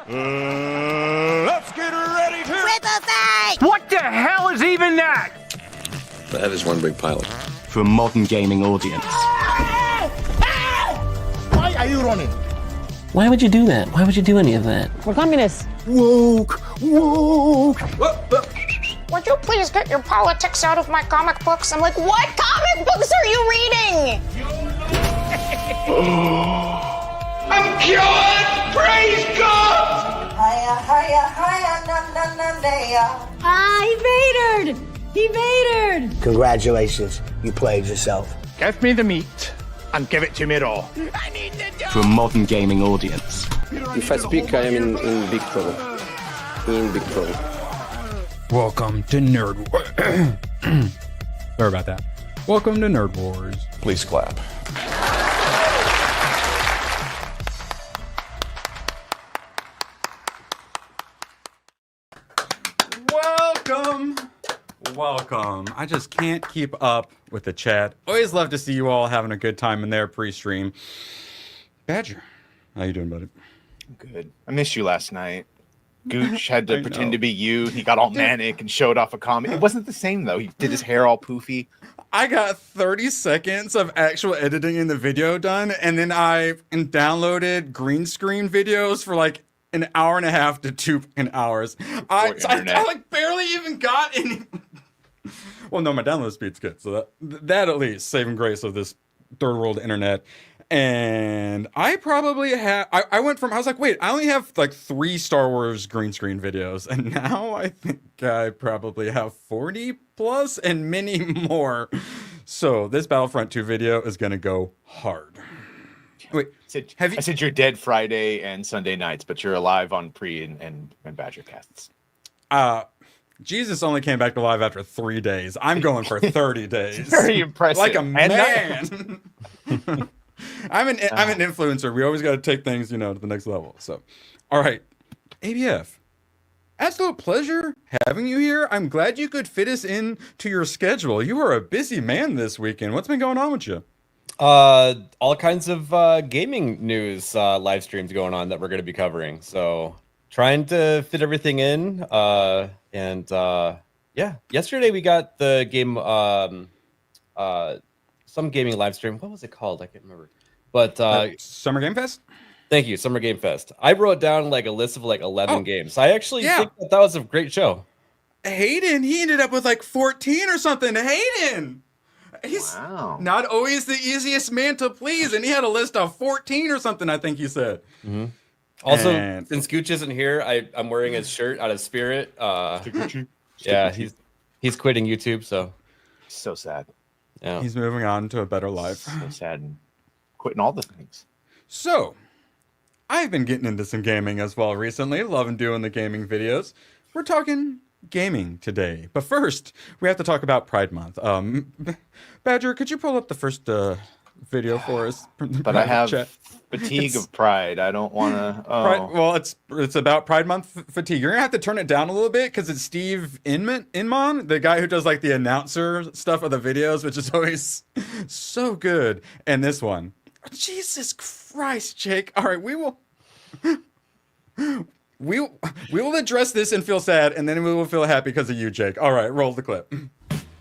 Let's get ready to Triple face! What the hell is even that? That is one big pilot. For a modern gaming audience. Why are you running? Why would you do that? Why would you do any of that? We're communists. Woke. Would you please get your politics out of my comic books? I'm like, what comic books are you reading? I'm cured! Praise God! Hiya, hiya, hiya, na na na na. Ah, he vatored! He vatored! Congratulations, you played yourself. Give me the meat and give it to me raw. For a modern gaming audience. If I speak, I am in big trouble. In big trouble. Welcome to Nerd Wars. Sorry about that. Welcome to Nerd Wars. Please clap. Welcome. I just can't keep up with the chat. Always love to see you all having a good time in there pre-stream. Badger, how you doing, buddy? Good. I missed you last night. Gooch had to pretend to be you. He got all manic and showed off a comic. It wasn't the same, though. He did his hair all poofy. I got 30 seconds of actual editing in the video done, and then I downloaded green screen videos for like an hour and a half to 2 hours. I like barely even got any. Well, no, my download speed's good, so that at least saving grace of this third world internet. And I probably have. I went from. I was like, wait, I only have like 3 Star Wars green screen videos, and now I think I probably have 40 plus and many more. So this Battlefront 2 video is gonna go hard. Wait, I said you're dead Friday and Sunday nights, but you're alive on pre and Badger casts. Jesus only came back to live after 3 days. I'm going for 30 days. Very impressive. Like a man. I'm an influencer. We always got to take things, to the next level. So, all right, ABF. Absolute pleasure having you here. I'm glad you could fit us in to your schedule. You are a busy man this weekend. What's been going on with you? All kinds of gaming news live streams going on that we're going to be covering. So trying to fit everything in. Yeah, yesterday we got the game, some gaming live stream. What was it called? I can't remember. But Summer Game Fest? Thank you, Summer Game Fest. I wrote down like a list of like 11 games. I actually think that was a great show. Hayden, he ended up with like 14 or something. Hayden! He's not always the easiest man to please, and he had a list of 14 or something, I think you said. Mm-hmm. Also, since Gooch isn't here, I'm wearing his shirt out of spirit. Yeah, he's quitting YouTube, so sad. Yeah, he's moving on to a better life. So sad, and quitting all the things. So, I've been getting into some gaming as well recently, loving doing the gaming videos. We're talking gaming today, but first we have to talk about Pride Month. Badger, could you pull up the first video for us? But I have fatigue of Pride. I don't want to. Well, it's about Pride Month fatigue. You're gonna have to turn it down a little bit because it's Steve Inman, the guy who does like the announcer stuff of the videos, which is always so good. And this one, Jesus Christ, Jake. All right, we will address this and feel sad, and then we will feel happy because of you, Jake. All right, roll the clip.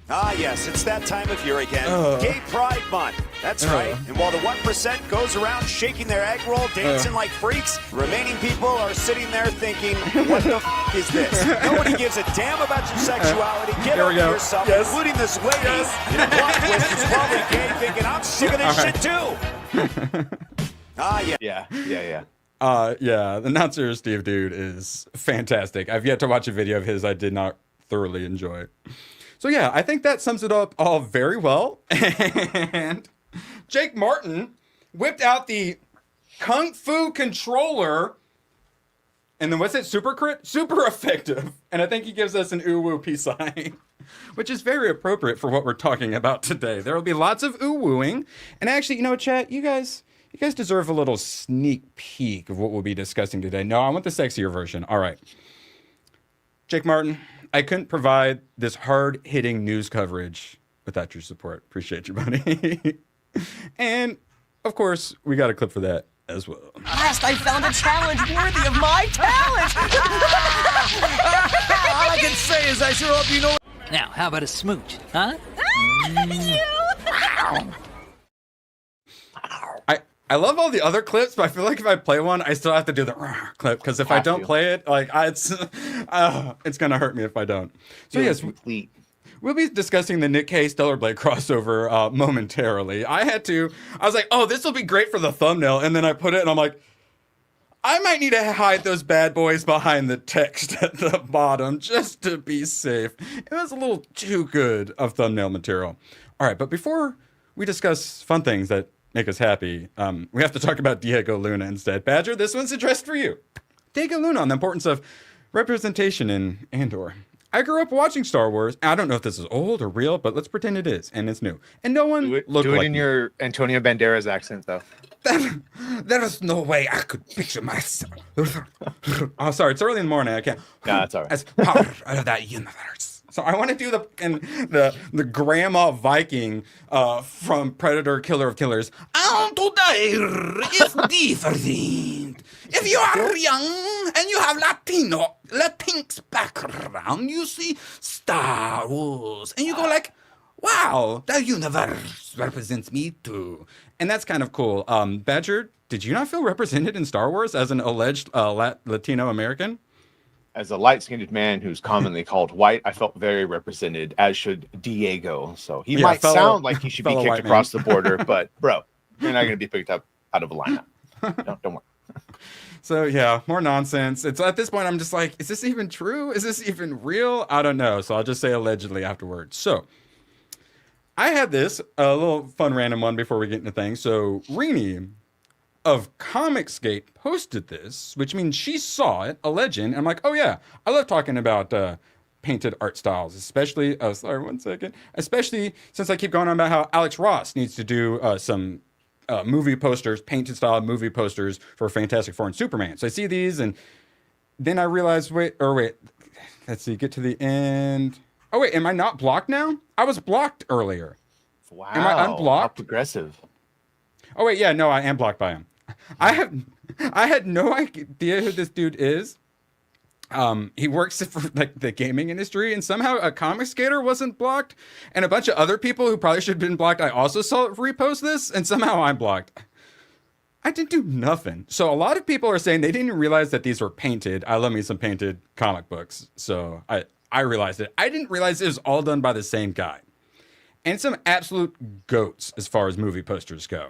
Ah, yes, it's that time of year again. Gay Pride Month. That's right. And while the 1% goes around shaking their egg roll, dancing like freaks, remaining people are sitting there thinking, what the is this? Nobody gives a damn about your sexuality. Get over yourself, including this lady. In a plot twist who's probably gay, thinking, I'm sick of this shit too. Yeah. The announcer Steve Dude is fantastic. I've yet to watch a video of his I did not thoroughly enjoy. So yeah, I think that sums it up all very well. And Jake Martin whipped out the Kung Fu controller, and then what's it? Super effective. And I think he gives us an ooh woo peace sign, which is very appropriate for what we're talking about today. There will be lots of ooh wooing, and actually, chat, you guys deserve a little sneak peek of what we'll be discussing today. No, I want the sexier version. All right, Jake Martin. I couldn't provide this hard-hitting news coverage without your support. Appreciate you, buddy. And, of course, we got a clip for that. as well. Last I found a challenge worthy of my talent. All I can say is I sure hope you know. Now, how about a smooch, huh? I love all the other clips, but I feel like if I play one, I still have to do the clip because if I don't play it, like it's gonna hurt me if I don't. So yes, we'll be discussing the Nikke Stellar Blade crossover momentarily. I was like, oh, this will be great for the thumbnail, and then I put it, and I'm like, I might need to hide those bad boys behind the text at the bottom just to be safe. It was a little too good of thumbnail material. All right, but before we discuss fun things that make us happy, we have to talk about Diego Luna instead. Badger, this one's addressed for you. Diego Luna on the importance of representation in Andor. I grew up watching Star Wars. I don't know if this is old or real, but let's pretend it is, and it's new. And no one looked like Do it in me. your Antonio Banderas accent, though. There is no way I could picture myself. Oh, sorry, it's early in the morning. I can't. No, it's all right. As part of that universe. So I want to do the grandma Viking from Predator, Killer of Killers. And today is different. If you are young and you have Latinx background, you see Star Wars, and you go like, wow, the universe represents me too. And that's kind of cool. Badger, did you not feel represented in Star Wars as an alleged Latino American? As a light-skinned man who's commonly called white, I felt very represented, as should Diego. So he might sound like he should be kicked across the border, but bro, you're not going to be picked up out of a lineup. Don't worry. So yeah, more nonsense. It's at this point I'm just like, is this even true? Is this even real? I don't know. So I'll just say allegedly afterwards. So I had a little fun random one before we get into things. So Rini of Comicsgate posted this, which means she saw it, a legend. I'm like, oh yeah, I love talking about painted art styles, especially, especially since I keep going on about how Alex Ross needs to do some movie posters, painted style movie posters for Fantastic Four and Superman. So I see these, and then I realize, let's see, get to the end. Oh wait, am I not blocked now? I was blocked earlier. Wow. Am I unblocked? How progressive. Oh wait, yeah, no, I am blocked by him. I had no idea who this dude is. He works for like the gaming industry, and somehow a comic skater wasn't blocked, and a bunch of other people who probably should have been blocked. I also saw repost this, and somehow I'm blocked. I didn't do nothing. So a lot of people are saying they didn't realize that these were painted. I love me some painted comic books, so I realized it. I didn't realize it was all done by the same guy, and some absolute goats as far as movie posters go.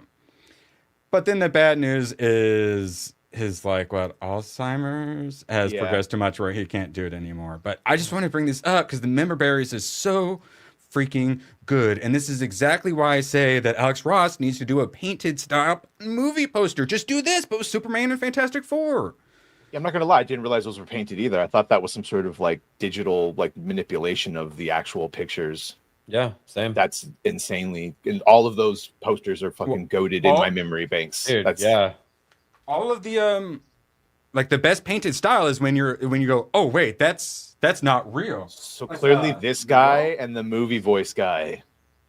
But then the bad news is his Alzheimer's has progressed too much where he can't do it anymore. But I just want to bring this up because the Member Berries is so freaking good. And this is exactly why I say that Alex Ross needs to do a painted style movie poster. Just do this, but with Superman and Fantastic Four. Yeah, I'm not going to lie. I didn't realize those were painted either. I thought that was some sort of digital manipulation of the actual pictures. Yeah, same. That's insanely, and all of those posters are fucking goated in my memory banks. Dude, yeah. All of the the best painted style is when you go, oh wait, that's not real. So clearly, this guy and the movie voice guy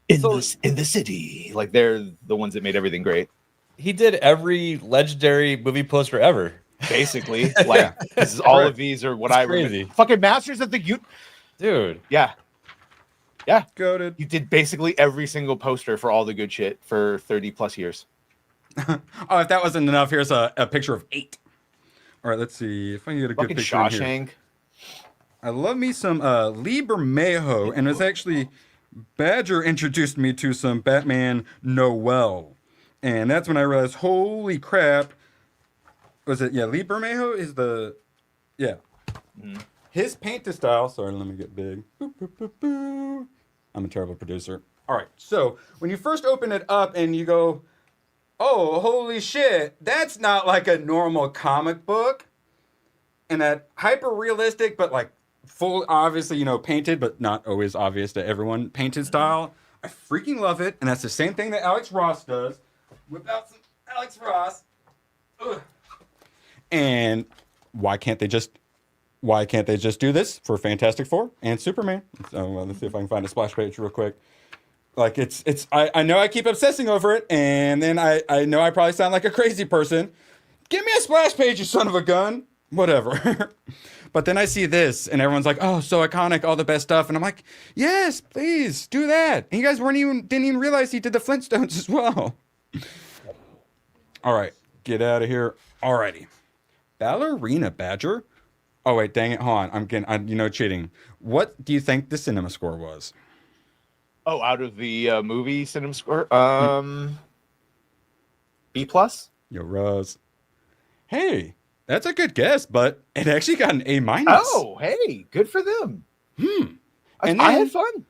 in the city, they're the ones that made everything great. He did every legendary movie poster ever, basically. All of these are what I remember. Fucking Masters of the dude. Yeah. Yeah. Goated. You did basically every single poster for all the good shit for 30 plus years. Oh, if that wasn't enough, here's a picture of 8. All right, let's see if I can get a good picture Shawshank. Here. I love me some Lee Bermejo, and it's actually Badger introduced me to some Batman Noel, and that's when I realized, holy crap, was it? Yeah, Lee Bermejo is his painted style. Sorry, let me get big. Boop, boop, boop, boop. I'm a terrible producer. All right, so when you first open it up and you go, oh, holy shit, that's not like a normal comic book. And that hyper realistic, but full, obviously, painted, but not always obvious to everyone, painted style. I freaking love it. And that's the same thing that Alex Ross does. Whip out some Alex Ross. Ugh. And why can't they just do this for Fantastic Four and Superman? So let's see if I can find a splash page real quick. Like I know I keep obsessing over it, and then I know I probably sound like a crazy person. Give me a splash page, you son of a gun. Whatever. But then I see this, and everyone's like, "Oh, so iconic, all the best stuff," and I'm like, "Yes, please do that." And you guys didn't even realize he did the Flintstones as well. All right, get out of here. Alrighty, Ballerina Badger. Oh wait, dang it, hold on. I'm cheating. What do you think the cinema score was? Oh, out of the movie cinema score, B+. Yo, Rose. Hey, that's a good guess, but it actually got an A-. Oh, hey, good for them. I had fun.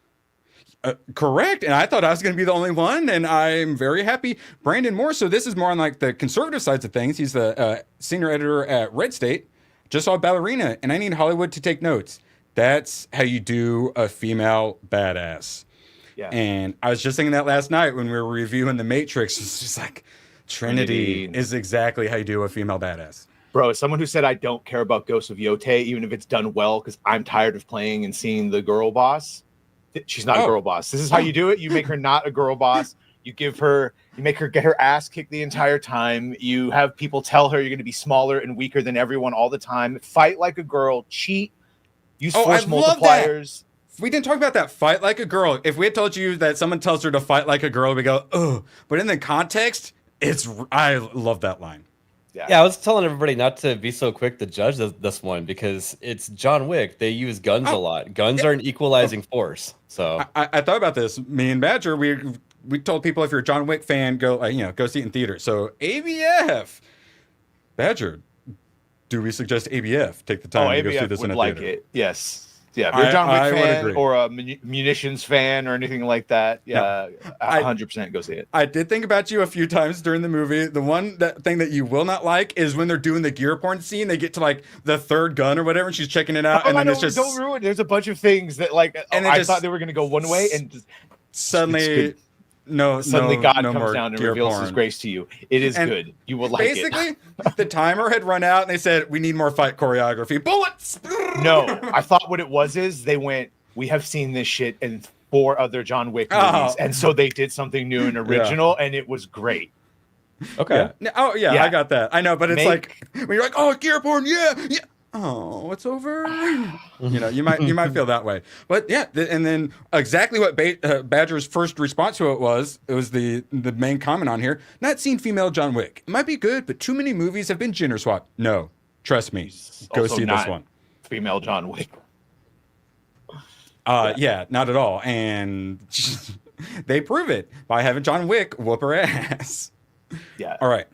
Correct, and I thought I was going to be the only one, and I'm very happy. Brandon Moore, so this is more on like the conservative sides of things. He's the senior editor at Red State. Just saw Ballerina, and I need Hollywood to take notes. That's how you do a female badass. Yeah. And I was just thinking that last night when we were reviewing The Matrix. It's just like, Trinity is exactly how you do a female badass. Bro, as someone who said I don't care about Ghosts of Yote, even if it's done well, because I'm tired of playing and seeing the girl boss. She's not a girl boss. This is how you do it. You make her not a girl boss. You make her get her ass kicked the entire time. You have people tell her you're going to be smaller and weaker than everyone all the time. Fight like a girl. Cheat. Use force multipliers. We didn't talk about that. Fight like a girl. If we had told you that someone tells her to fight like a girl, we go, oh. But in the context, I love that line. Yeah, I was telling everybody not to be so quick to judge this one because it's John Wick. They use guns a lot. Guns are an equalizing force. So I thought about this. Me and Badger, we told people if you're a John Wick fan, go see it in theater. So ABF, Badger, do we suggest ABF? Take the time to go see this in a theater. It. Yes. Yeah, if you're a John Wick fan or a munitions fan or anything like that, 100% go see it. I did think about you a few times during the movie. The thing that you will not like is when they're doing the gear porn scene. They get to like the third gun or whatever, and she's checking it out, and then it's just don't ruin. There's a bunch of things that and I thought they were going to go one way, and just, suddenly God no comes down and reveals porn. His grace to you. It is good. You will like it. Basically, the timer had run out, and they said, we need more fight choreography. Bullets! No, I thought what it was is they went, we have seen this shit in 4 other John Wick movies, and so they did something new and original, and it was great. Okay. Yeah. I got that. I know, but it's like, when you're like, oh, gear porn, yeah. Oh, it's over. You might feel that way, but yeah. And then exactly what Badger's first response to it was the main comment on here. Not seen female John Wick. It might be good, but too many movies have been gender swapped. No, trust me. Go see this one. Female John Wick. Yeah, not at all. And they prove it by having John Wick whoop her ass. Yeah. All right.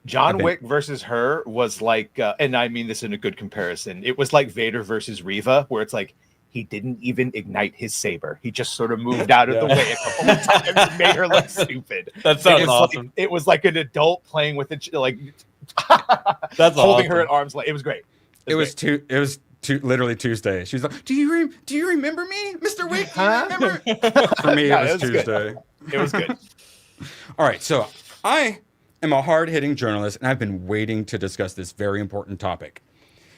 John Wick versus her was like, and I mean this in a good comparison, it was like Vader versus Reva, where it's like, he didn't even ignite his saber. He just sort of moved out of the way a couple of times and made her look stupid. That sounds awesome. It was like an adult playing with it, like that's holding her at arm's length. It was great. It was literally Tuesday. She's like, do you remember me, Mr. Wick? Do you remember? For me, it was Tuesday. It was good. All right, so I am a hard-hitting journalist, and I've been waiting to discuss this very important topic.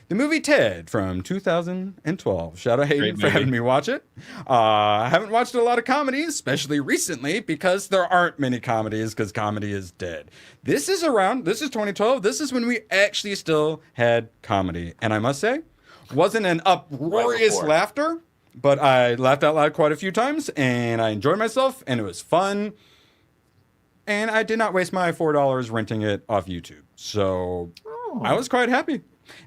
The movie Ted from 2012. Shout out Hayden for having me watch it. I haven't watched a lot of comedies, especially recently, because there aren't many comedies, because comedy is dead. This is 2012. This is when we actually still had comedy. And I must say, wasn't an uproarious laughter, but I laughed out loud quite a few times, and I enjoyed myself, and it was fun. And I did not waste my $4 renting it off YouTube. So I was quite happy.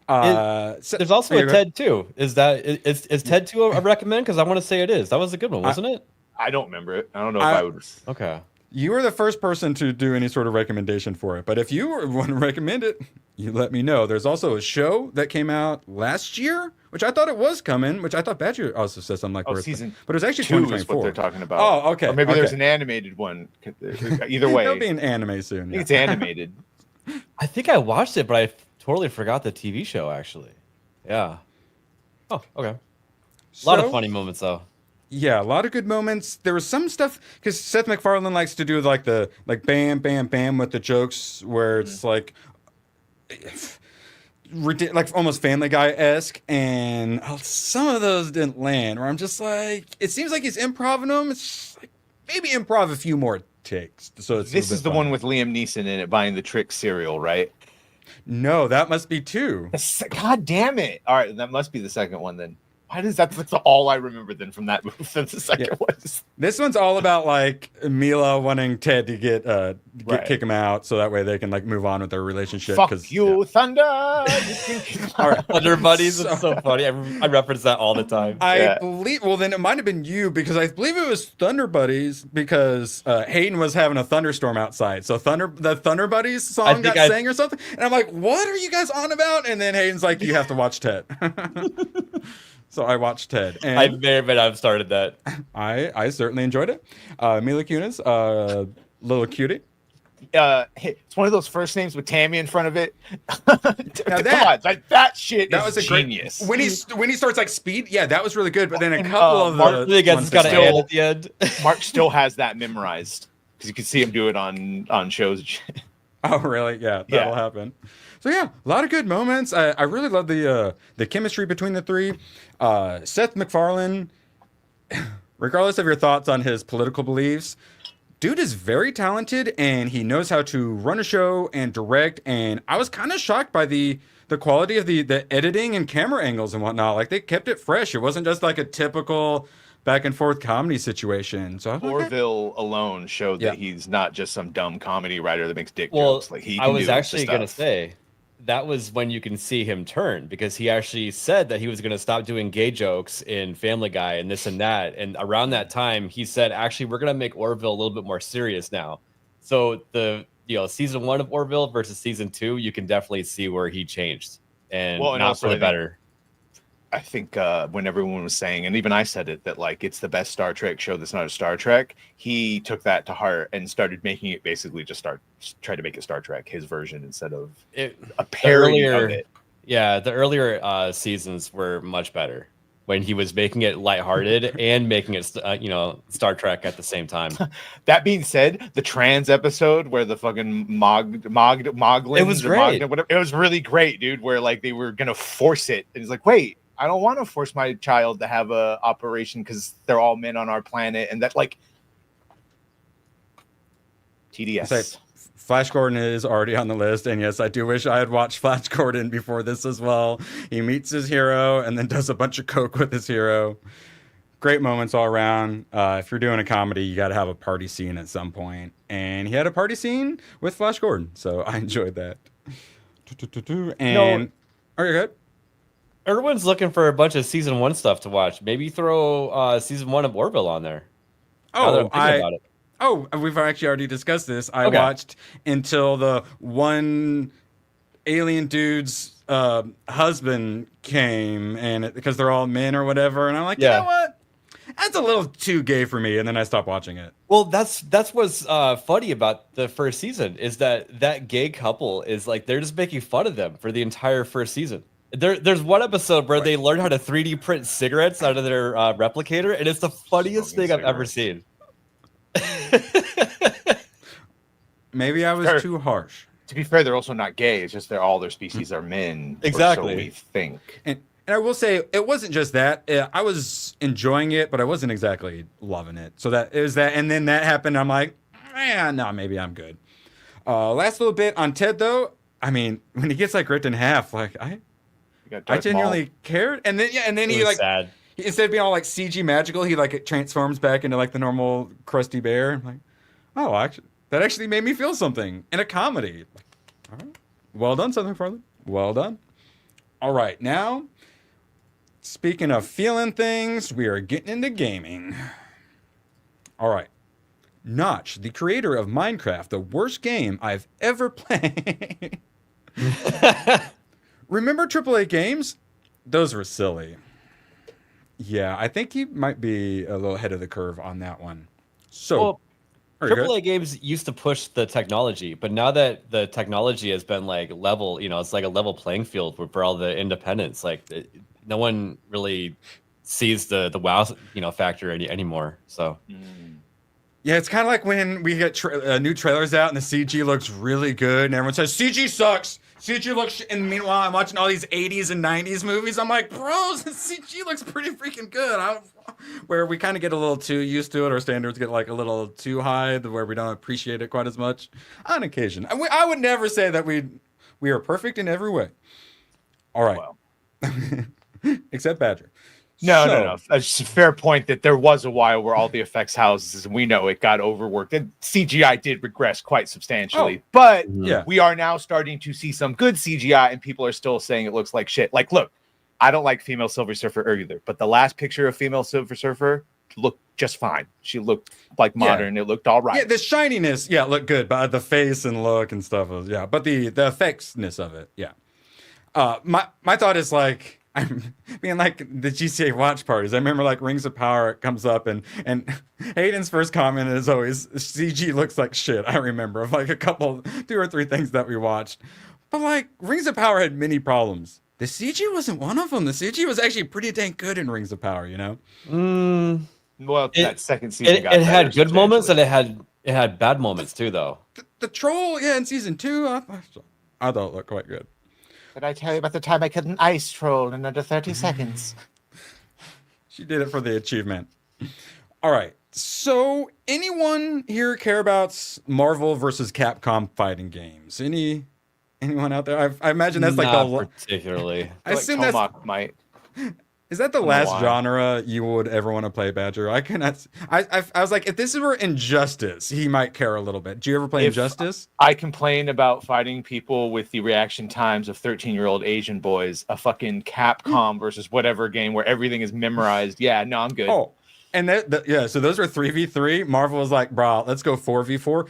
There's also a TED 2. Is TED 2 a recommend? Because I want to say it is. That was a good one, wasn't it? I don't remember it. I don't know if I would. Okay. You were the first person to do any sort of recommendation for it. But if you want to recommend it, you let me know. There's also a show that came out last year, which I thought it was coming, which I thought Badger also said something like season. But it was actually 2 2024. is what they're talking about. Oh, okay. Or maybe there's an animated one. Either way. There'll be an anime soon. I think it's animated. I think I watched it, but I totally forgot the TV show, actually. Yeah. Oh, okay. A lot of funny moments, though. Yeah, a lot of good moments. There was some stuff, because Seth MacFarlane likes to do like bam, bam, bam with the jokes, where it's like like almost Family Guy-esque, and some of those didn't land. Where I'm just like, it seems like he's improv them. It's just like maybe improv a few more takes. So this is the one with Liam Neeson in it buying the Trick cereal, right? No, that must be 2. God damn it! All right, that must be the second one then. Why does that's all I remember then from that movie? Since the second one. This one's all about like Mila wanting Ted to get kick him out, so that way they can like move on with their relationship. Fuck you, Thunder! All right, Thunder Buddies. It's so funny. I reference that all the time. I believe. Well, then it might have been you because I believe it was Thunder Buddies because Hayden was having a thunderstorm outside. So the Thunder Buddies song got sang or something, and I'm like, "What are you guys on about?" And then Hayden's like, "You have to watch Ted." So I watched Ted. And I may or may not have started that. I certainly enjoyed it. Mila Kunis, little cutie. It's one of those first names with Tammy in front of it. Now that shit is genius. When he starts like Speed, yeah, that was really good. But then a couple of Mark really gets got an ad at the end. Mark still has that memorized because you can see him do it on shows. Oh, really? Yeah, that'll happen. So yeah, a lot of good moments. I really love the chemistry between the three. Seth MacFarlane, regardless of your thoughts on his political beliefs, dude is very talented and he knows how to run a show and direct. And I was kind of shocked by the quality of the editing and camera angles and whatnot. Like they kept it fresh. It wasn't just like a typical back and forth comedy situation. So Orville alone showed that he's not just some dumb comedy writer that makes dick jokes. Like he. I was actually gonna say that was when you can see him turn, because he actually said that he was gonna stop doing gay jokes in Family Guy and this and that. And around that time, he said, actually, we're gonna make Orville a little bit more serious now. So season 1 of Orville versus season 2, you can definitely see where he changed and not for the better. I think when everyone was saying, and even I said it, that like it's the best Star Trek show that's not a Star Trek, he took that to heart and started making it basically try to make it Star Trek, his version, instead of a parody of it. Yeah, the earlier seasons were much better when he was making it lighthearted and making it Star Trek at the same time. That being said, the trans episode where the fucking Moglins, it was great. It was really great, dude. Where like they were gonna force it, and it's like, wait, I don't want to force my child to have a operation because they're all men on our planet, and that like TDS. Flash Gordon is already on the list, and yes, I do wish I had watched Flash Gordon before this as well. He meets his hero and then does a bunch of coke with his hero. Great moments all around. If you're doing a comedy, you got to have a party scene at some point, and he had a party scene with Flash Gordon, so I enjoyed that. And are you good? Everyone's looking for a bunch of season 1 stuff to watch. Maybe throw season 1 of Orville on there. We've actually already discussed this. I watched until the one alien dude's husband came, and because they're all men or whatever, and I'm like, you know what? That's a little too gay for me, and then I stopped watching it. Well, that's what's funny about the first season is that gay couple is like they're just making fun of them for the entire first season. There's one episode where they learn how to 3D print cigarettes out of their replicator, and it's the funniest thing I've ever seen. Maybe I was too harsh. To be fair, they're also not gay. It's just all their species are men. Exactly. So we think. And I will say, it wasn't just that. I was enjoying it, but I wasn't exactly loving it. So that it was that, and then that happened. I'm like, no, maybe I'm good. Last little bit on Ted, though. I mean, when he gets like ripped in half, like I genuinely cared, and then he like sad. Instead of being all like CG magical, he like it transforms back into like the normal crusty bear. I'm like, oh, actually, that actually made me feel something in a comedy. All right, well done, Seth MacFarlane. Well done. All right, now speaking of feeling things, we are getting into gaming. All right, Notch, the creator of Minecraft, the worst game I've ever played. Remember AAA games? Those were silly. Yeah, I think he might be a little ahead of the curve on that one. So, AAA games used to push the technology, but now that the technology has been like level, it's like a level playing field for all the independents. Like, no one really sees the wow, factor anymore. So. Yeah, it's kind of like when we get new trailers out and the CG looks really good, and everyone says CG sucks. CG looks. And meanwhile, I'm watching all these 80s and 90s movies. I'm like, bro, CG looks pretty freaking good. Where we kind of get a little too used to it. Our standards get like a little too high, where we don't appreciate it quite as much on occasion. I would never say that we are perfect in every way. All right. Well. Except Badger. No. It's a fair point that there was a while where all the effects houses, and we know it got overworked. And CGI did regress quite substantially. But we are now starting to see some good CGI, and people are still saying it looks like shit. Like, look, I don't like female Silver Surfer either, but the last picture of female Silver Surfer looked just fine. She looked like modern. It looked all right. Yeah, the shininess, looked good, but the face and look and stuff was, but the effectsness of it, my thought is like, I'm being like the GTA watch parties. I remember like Rings of Power comes up and Hayden's first comment is always CG looks like shit. I remember of like 2 or 3 things that we watched, but like Rings of Power had many problems. The CG wasn't one of them. The CG was actually pretty dang good in Rings of Power, you know? Well, that second season it had good moments and it had bad moments too, though. The troll, in season 2, I thought it looked quite good. Did I tell you about the time I killed an ice troll in under 30 seconds? She did it for the achievement. All right. So, anyone here care about Marvel versus Capcom fighting games? Anyone out there? I imagine that's like not particularly. I assume that's might. Is that the last genre you would ever want to play, Badger? I cannot. I was like, if this were Injustice, he might care a little bit. Do you ever play Injustice? I complain about fighting people with the reaction times of 13-year-old Asian boys. A fucking Capcom versus whatever game where everything is memorized. Yeah, no, I'm good. Oh, and so those were 3v3. Marvel was like, bro, let's go 4v4.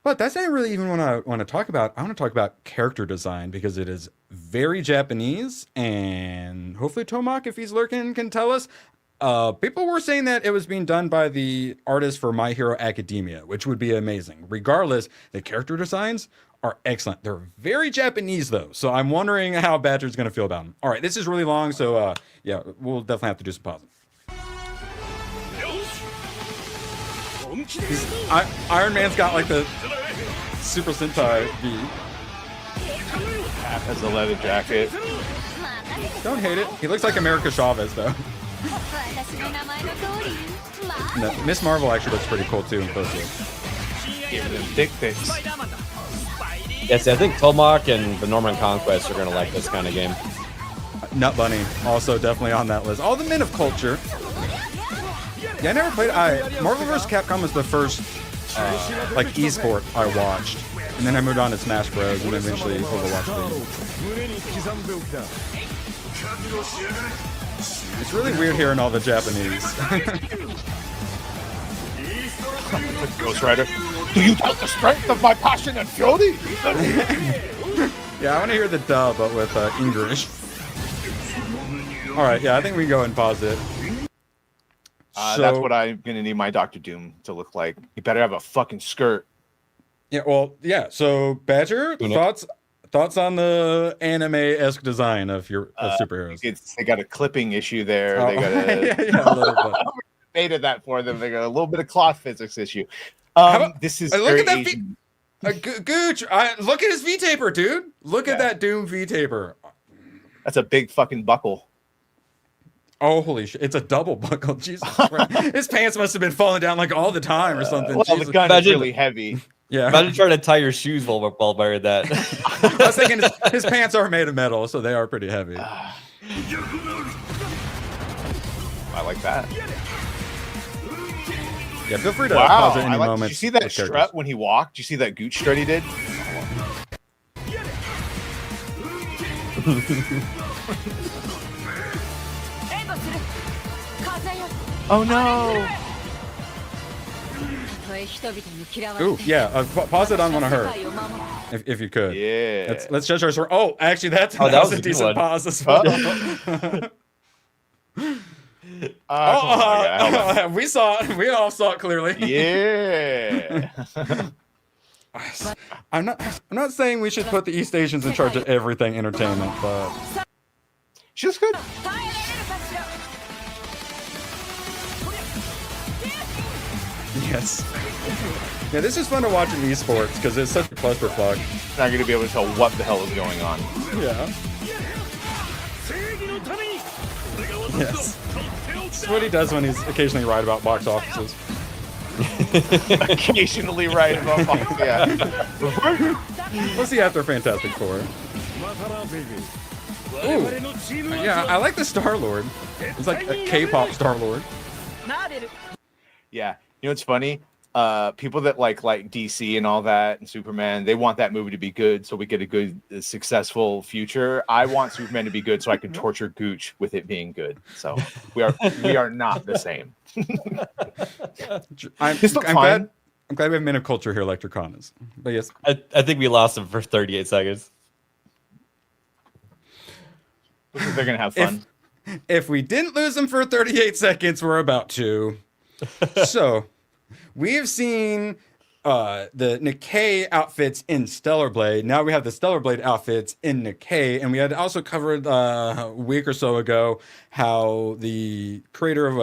But that's not really even what I want to talk about. I want to talk about character design because it is very Japanese, and hopefully Tomak, if he's lurking, can tell us. People were saying that it was being done by the artist for My Hero Academia, which would be amazing. Regardless, the character designs are excellent. They're very Japanese, though, so I'm wondering how Badger's going to feel about them. All right, this is really long, so we'll definitely have to do some pausing. Iron Man's got like the Super Sentai V. Has a leather jacket. Don't hate it. He looks like America Chavez, though. No, Miss Marvel actually looks pretty cool too in person. Give them dick pics. Yes, I think Tomak and the Norman Conquest are going to like this kind of game. Nut Bunny also definitely on that list. All the men of culture. Yeah, I never played. Marvel vs. Capcom was the first like esport I watched, and then I moved on to Smash Bros. And then eventually Overwatch League. It's really weird hearing all the Japanese. Ghost Rider. Do you doubt the strength of my passion and fury? Yeah, I want to hear the dub, but with English. All right, I think we can go and pause it. That's what I'm gonna need my Dr. Doom to look like. You better have a fucking skirt. So Badger, thoughts on the anime-esque design of your superheroes? They got a clipping issue there. They got a little bit. Baited that for them. They got a little bit of cloth physics issue. This is look at that Gooch. Look at his V-taper, dude. Look at that Doom V-taper. That's a big fucking buckle. Oh, holy shit. It's a double buckle. Jesus Christ. His pants must have been falling down like all the time or something. Well, the gun is really heavy. Yeah. Imagine trying to tie your shoes while wearing that. I was thinking his pants are made of metal, so they are pretty heavy. I like that. Yeah, feel free to pause at any moment. Did you see that strut when he walked? Did you see that gooch strut he did? Oh no! Ooh, pause it on one of her, if you could. Yeah. Let's judge her. Oh, actually, that was a decent pause as well. We all saw it clearly. Yeah. I'm not saying we should put the East Asians in charge of everything entertainment, but she was good. Yes. Yeah, this is fun to watch in esports because it's such a clusterfuck. Not going to be able to tell what the hell is going on. Yeah. Yes. It's what he does when he's occasionally right about box offices. Occasionally right about box, yeah. What's he after Fantastic Four? Ooh. Yeah, I like the Star-Lord. It's like a K-pop Star-Lord. Yeah. You know what's funny? People that like DC and all that and Superman, they want that movie to be good so we get a good, successful future. I want Superman to be good so I can torture Gooch with it being good. So we are not the same. I'm glad we have men of culture here like Draconis. But yes. I think we lost him for 38 seconds. They're going to have fun. If we didn't lose them for 38 seconds, we're about to. So... we have seen the Nikke outfits in Stellar Blade. Now we have the Stellar Blade outfits in Nikke. And we had also covered a week or so ago how the creator of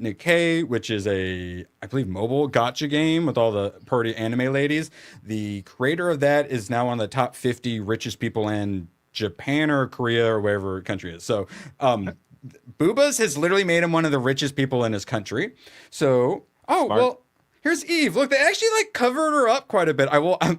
Nikke, which is I believe, mobile gacha game with all the pretty anime ladies. The creator of that is now on the top 50 richest people in Japan or Korea or wherever country is. So Boobas has literally made him one of the richest people in his country. So, well... here's Eve. Look, they actually covered her up quite a bit.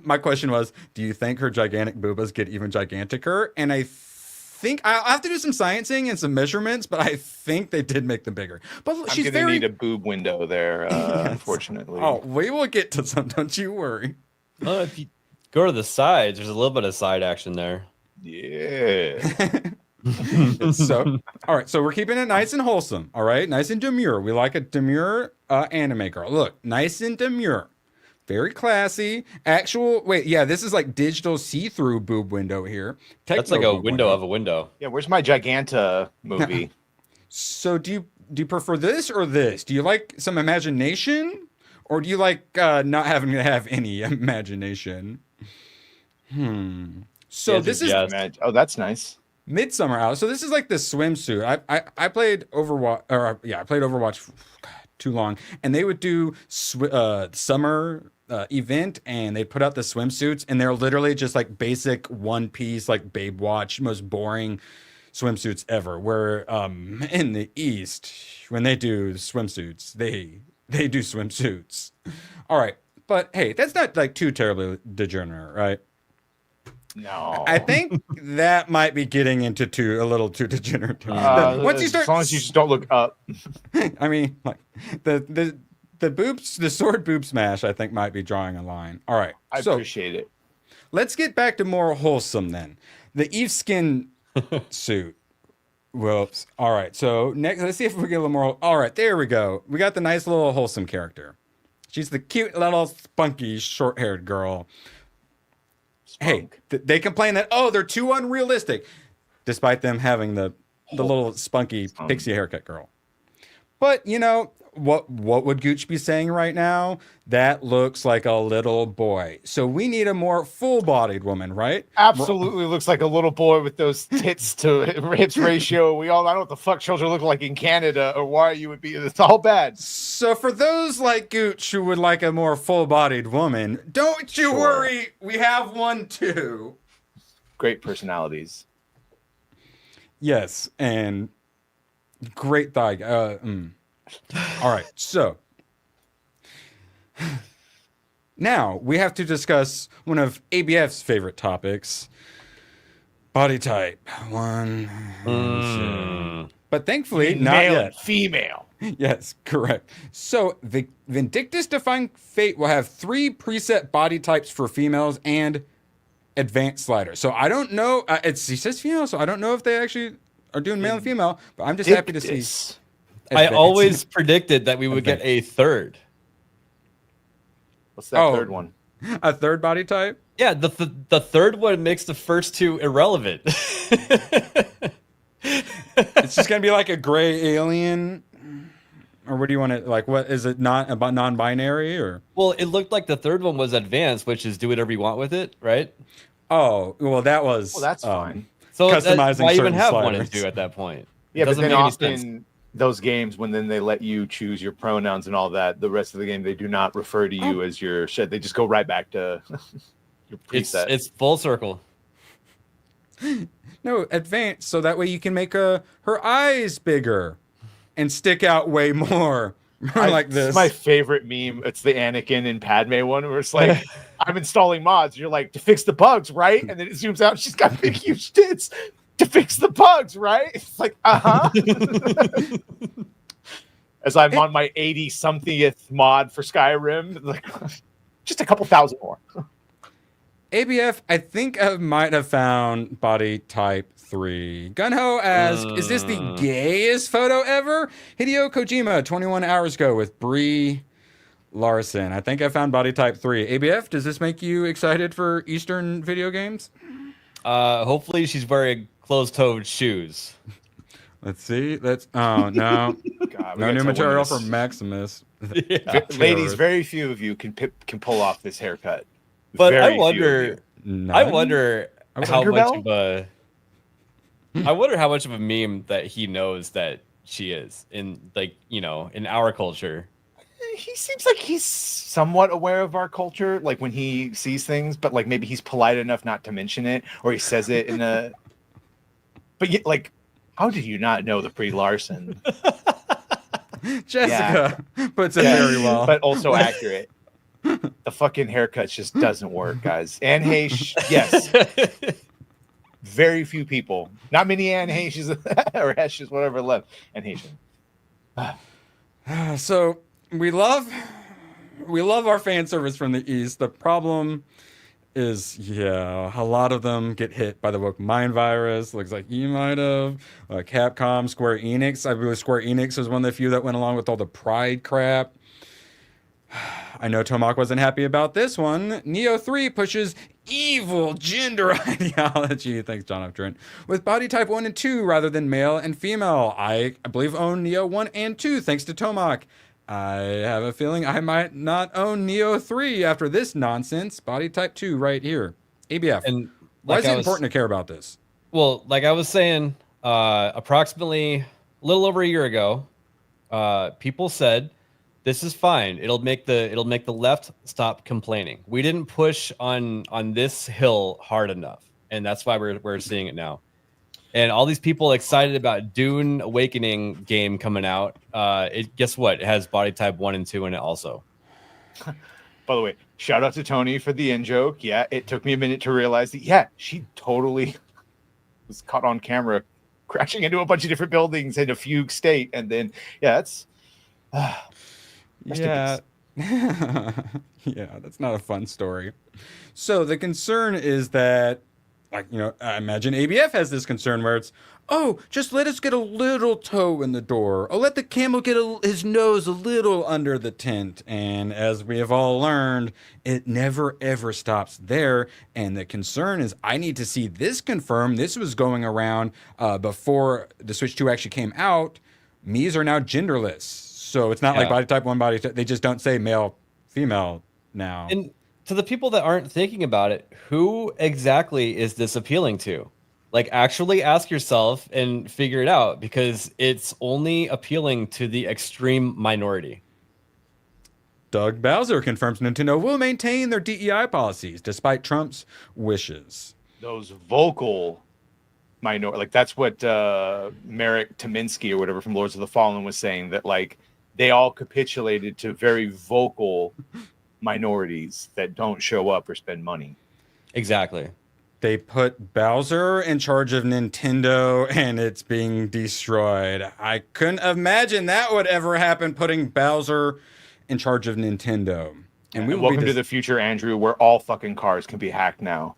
My question was, do you think her gigantic boobas get even giganticer? And I think I'll have to do some sciencing and some measurements, but I think they did make them bigger. But she's gonna need a boob window there, yes. Unfortunately. Oh, we will get to some. Don't you worry. Well, if you go to the sides, there's a little bit of side action there. Yeah. So, all right. So we're keeping it nice and wholesome. All right, nice and demure. We like a demure anime girl. Look, nice and demure, very classy. This is like digital see-through boob window here. That's like a window of a window. Yeah, where's my Giganta movie? So do you prefer this or this? Do you like some imagination, or do you like not having to have any imagination? So this is that's nice. Midsummer out. So this is like the swimsuit. I played Overwatch, I played Overwatch too long, and they would do summer event, and they'd put out the swimsuits, and they're literally just like basic one piece, like Babe Watch, most boring swimsuits ever. Where in the East, when they do swimsuits, they do swimsuits. All right, but hey, that's not like too terribly degenerate, right? No, I think that might be getting into a little too degenerate. Once you start, as long as you just don't look up. I mean, like the boobs, the sword boob smash, I think might be drawing a line. All right, I appreciate it. Let's get back to more wholesome then. The Eve skin suit. Whoops. All right, so next, let's see if we get a little more. All right, there we go. We got the nice little wholesome character. She's the cute little spunky short-haired girl. Spunk. Hey, they complain that, they're too unrealistic, despite them having the little spunky pixie haircut girl. But, what would Gooch be saying right now? That looks like a little boy. So we need a more full-bodied woman, right? Absolutely looks like a little boy with those tits to hips ratio. I don't know what the fuck children look like in Canada or why you would be. It's all bad. So for those like Gooch who would like a more full-bodied woman, don't you worry. We have one too. Great personalities. Yes, and great thigh. All right, so now we have to discuss one of ABF's favorite topics, body type. 1, 2. But thankfully, not male yet. And female. Yes, correct. So the Vindictus Defying Fate will have 3 preset body types for females and advanced sliders. So I don't know. He says female, so I don't know if they actually are doing male and female. But I'm just happy to see. I always predicted that we would get a third. What's that third one? A third body type? Yeah, the third one makes the first 2 irrelevant. It's just gonna be like a gray alien, or what do you want to like? What is it? Not about non-binary or? Well, it looked like the third one was advanced, which is do whatever you want with it, right? Oh, well, that was. Well, that's fine. So customizing why even have sliders. 1 and 2 at that point? Yeah, but then make any sense. those games when then they let you choose your pronouns and all that, the rest of the game they do not refer to you as your shit. They just go right back to your preset. It's full circle. No, advanced, so that way you can make her eyes bigger and stick out way more. Like this. It's my favorite meme. It's the Anakin and Padme one where it's like, I'm installing mods. You're like, to fix the bugs, right? And then it zooms out. She's got big, huge tits. To fix the bugs, right? It's like, As I'm on my 80-somethingth mod for Skyrim, like just a couple thousand more. ABF, I think I might have found body type 3. Gunho asks, is this the gayest photo ever? Hideo Kojima, 21 hours ago with Brie Larson. I think I found body type 3. ABF, does this make you excited for Eastern video games? Hopefully she's wearing closed-toed shoes. Let's see. Oh, no. God, no new material for Maximus. Yeah. Ladies, very few of you can pull off this haircut. But Very I wonder how much of a meme that he knows that she is in, like, you know, in our culture. He seems like he's somewhat aware of our culture, like when he sees things, but like maybe he's polite enough not to mention it, or he says it in a. But like, how did you not know the Brie Larson? Jessica puts it very well, but also accurate. The fucking haircut just doesn't work, guys. Anne Heche, yes. Very few people. Not many Anne Heches or Heshes, whatever left. Anne Heche. So we love our fan service from the East. The problem is, a lot of them get hit by the woke mind virus. Looks like you might have. Capcom, Square Enix. I believe Square Enix was one of the few that went along with all the pride crap. I know Tomac wasn't happy about this one. Neo 3 pushes evil gender ideology, thanks John F. Trent, with body type 1 and 2 rather than male and female. I believe own Neo 1 and 2 thanks to Tomac. I have a feeling I might not own Neo 3 after this nonsense. Body type 2 right here. ABF. And why is it important to care about this? Well, like I was saying, approximately a little over a year ago, people said, this is fine. It'll make the left stop complaining. We didn't push on this hill hard enough, and that's why we're seeing it now. And all these people excited about Dune Awakening game coming out. Guess what? It has body type 1 and 2 in it also. By the way, shout out to Tony for the in joke. Yeah, it took me a minute to realize that. Yeah, she totally was caught on camera crashing into a bunch of different buildings in a fugue state, and then that's. Yeah. Yeah, that's not a fun story. So the concern is that, like, I imagine ABF has this concern where it's, just let us get a little toe in the door. Oh, let the camel get his nose a little under the tent. And as we have all learned, it never, ever stops there. And the concern is I need to see this confirmed. This was going around before the Switch 2 actually came out. Mii's are now genderless. So it's not like body type 1, body type. They just don't say male, female now. And to the people that aren't thinking about it, who exactly is this appealing to? Like, actually ask yourself and figure it out, because it's only appealing to the extreme minority. Doug Bowser confirms Nintendo will maintain their DEI policies despite Trump's wishes. Those vocal minority, like that's what Marek Tominsky or whatever from Lords of the Fallen was saying, that like they all capitulated to very vocal minorities that don't show up or spend money. Exactly. They put Bowser in charge of Nintendo and it's being destroyed. I couldn't imagine that would ever happen, putting Bowser in charge of Nintendo. And we will welcome to the future, Andrew, where all fucking cars can be hacked now.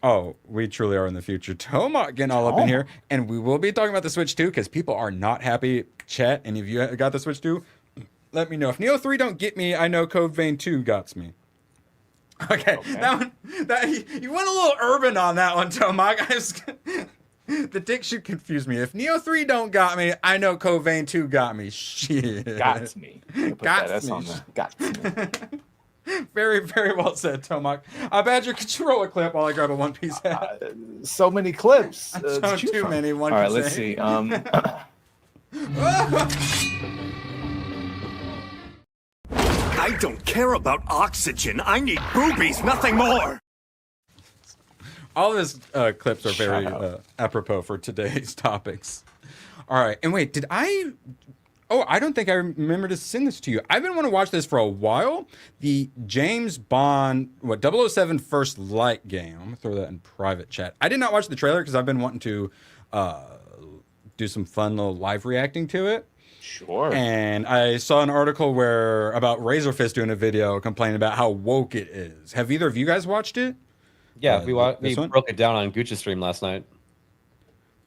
Oh, we truly are in the future. Tomac getting all up in here. And we will be talking about the Switch 2 because people are not happy. Chat, and if you got the Switch 2, let me know. If Neo 3 don't get me, I know Code Vein 2 got me. Okay. That one, you went a little urban on that one, Tomac. The dick should confuse me. If Neo 3 don't got me, I know Code Vein 2 got me. Shit. Got me. Got me. Very, very well said, Tomac. Badger, could you roll a clip while I grab a One Piece hat? So many clips. Too many One Piece. All right, let's see. I don't care about oxygen. I need boobies, nothing more. All of his clips are very apropos for today's topics. All right, and wait, did I? Oh, I don't think I remember to send this to you. I've been wanting to watch this for a while. The James Bond, 007 First Light game. I'm gonna throw that in private chat. I did not watch the trailer because I've been wanting to do some fun little live reacting to it. Sure. And I saw an article about Razorfist doing a video complaining about how woke it is. Have either of you guys watched it? Yeah, we broke it down on Gooch's stream last night.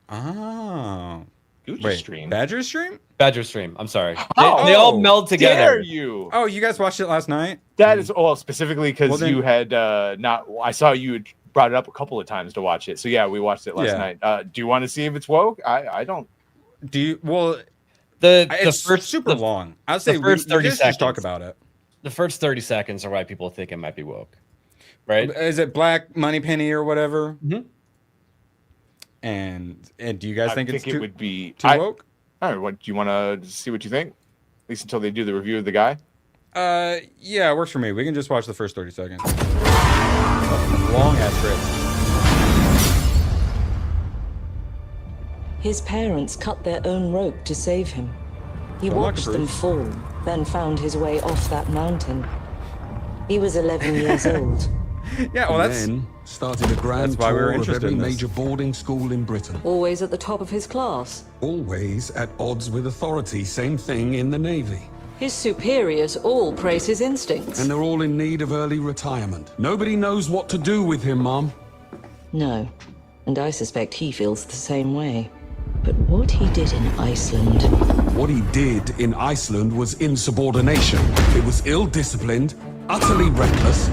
Oh. Gucci stream? Badger stream? Badger stream. I'm sorry. They all meld together. Dare you? Oh, you guys watched it last night? That is specifically because you had not. I saw you had brought it up a couple of times to watch it. So yeah, we watched it last night. Do you want to see if it's woke? I don't. Do you? Well, it's first super long. I'd say the first 30 seconds. Just talk about it. The first 30 seconds are why people think it might be woke, right? Is it Black Moneypenny or whatever? Mm-hmm. And do you guys think it would be too woke? All right, what do you want to see? What you think? At least until they do the review of the guy. Yeah, it works for me. We can just watch the first 30 seconds. Long ass trip. His parents cut their own rope to save him. He watched them fall, then found his way off that mountain. He was 11 years old. Yeah, well, then started a grand why we were tour of interested every in this. major boarding school in Britain. Always at the top of his class. Always at odds with authority. Same thing in the Navy. His superiors all praise his instincts. And they're all in need of early retirement. Nobody knows what to do with him, Mom. No, and I suspect he feels the same way. But what he did in Iceland... What he did in Iceland was insubordination. It was ill-disciplined, utterly reckless.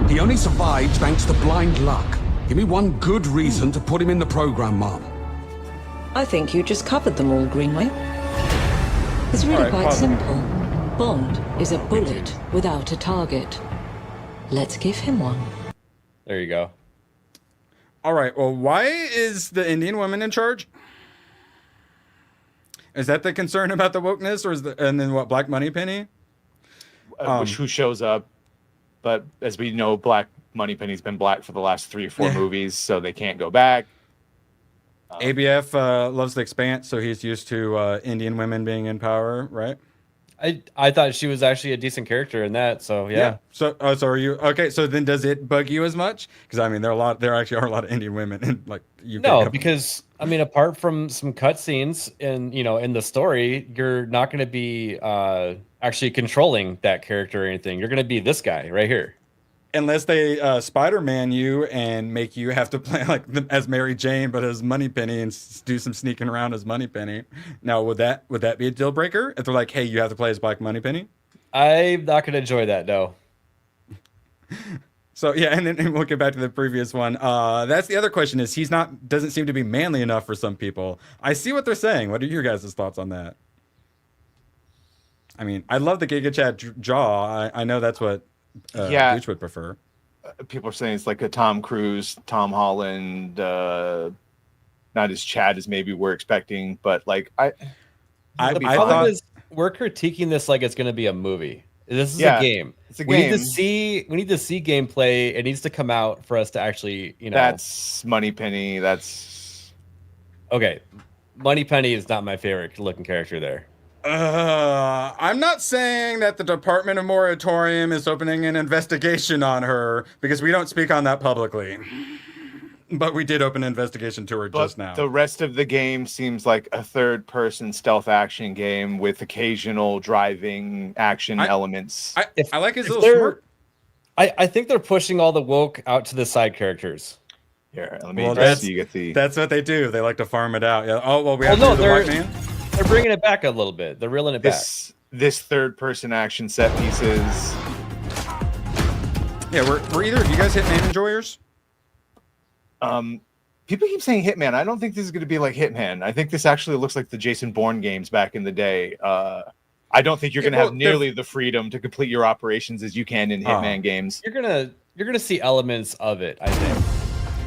He only survived thanks to blind luck. Give me one good reason to put him in the program, Mom. I think you just covered them all, Greenway. It's really quite simple. Bond is a bullet without a target. Let's give him one. There you go. All right. Well, why is the Indian woman in charge? Is that the concern about the wokeness, or and then what? Black Moneypenny, who shows up? But as we know, Black Moneypenny's been black for the last 3 or 4 movies, so they can't go back. ABF loves The Expanse, so he's used to Indian women being in power, right? I thought she was actually a decent character in that, so yeah. So are you okay? So then, does it bug you as much? Because I mean, there actually are a lot of Indian women in like you. No, because I mean, apart from some cutscenes in the story, you're not going to be actually controlling that character or anything. You're going to be this guy right here. Unless they Spider-Man you and make you have to play like as Mary Jane, but as Moneypenny and do some sneaking around as Moneypenny. Now, would that be a deal breaker if they're like, hey, you have to play as Black Moneypenny? I'm not going to enjoy that, no. So yeah, and then we'll get back to the previous one. That's the other question: is doesn't seem to be manly enough for some people. I see what they're saying. What are your guys' thoughts on that? I mean, I love the Giga Chad jaw. I know that's what. Gooch would prefer. People are saying it's like a Tom Cruise, Tom Holland, not as Chad as maybe we're expecting, but like I thought we're critiquing this like it's going to be a movie. This is a game. It's a game. We need to see gameplay. It needs to come out for us to actually, That's Moneypenny. That's okay. Moneypenny is not my favorite looking character there. I'm not saying that the Department of Moratorium is opening an investigation on her because we don't speak on that publicly. But we did open an investigation to her just now. The rest of the game seems like a third-person stealth action game with occasional driving action elements. I like his little smirk. I think they're pushing all the woke out to the side characters. Here, let me see. You get the. That's what they do. They like to farm it out. Yeah. Oh well, we have to do the white man. They're bringing it back a little bit. They're reeling it back. This third-person action set pieces. Yeah, we're either of you guys Hitman enjoyers? People keep saying Hitman. I don't think this is going to be like Hitman. I think this actually looks like the Jason Bourne games back in the day. I don't think you're going to have nearly the freedom to complete your operations as you can in Hitman games. You're gonna see elements of it, I think.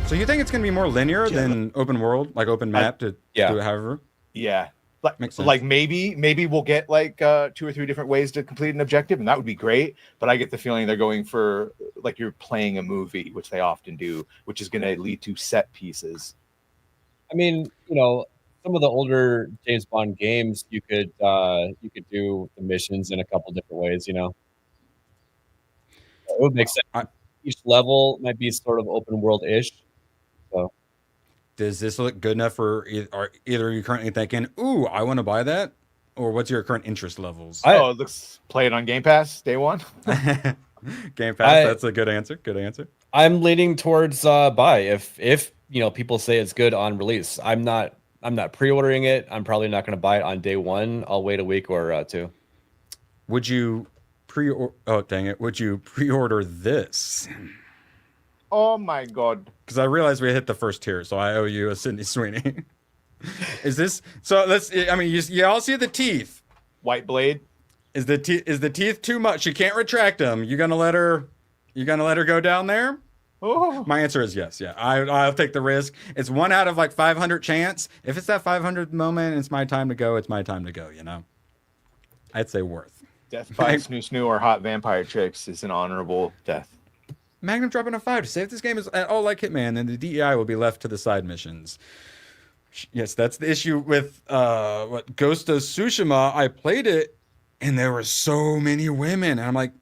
So you think it's going to be more linear than open world, like open map to do it however? Yeah. Like maybe we'll get like 2 or 3 different ways to complete an objective, and that would be great. But I get the feeling they're going for like you're playing a movie, which they often do, which is going to lead to set pieces. I mean, some of the older James Bond games, you could do the missions in a couple different ways. It would make sense. Each level might be sort of open world-ish. So, does this look good enough for either of you currently thinking, "Ooh, I want to buy that," or what's your current interest levels? It looks play it on Game Pass day one. Game Pass. That's a good answer. Good answer. I'm leaning towards buy if people say it's good on release. I'm not pre-ordering it. I'm probably not going to buy it on day one. I'll wait a week or 2. Would you Would you pre-order this? Oh my god! Because I realized we hit the first tier, so I owe you a Sydney Sweeney. Is this so? I mean, you all see the teeth. White blade. Is the teeth too much? You can't retract them. You gonna let her go down there? Oh. My answer is yes. Yeah, I'll take the risk. It's 1 out of like 500 chance. If it's that 500 moment, it's my time to go. It's my time to go. I'd say worth. Death by snoo or hot vampire chicks is an honorable death. Magnum dropping a 5 to say if this game is at all like Hitman, then the DEI will be left to the side missions. Yes, that's the issue with Ghost of Tsushima. I played it, and there were so many women, and I'm like,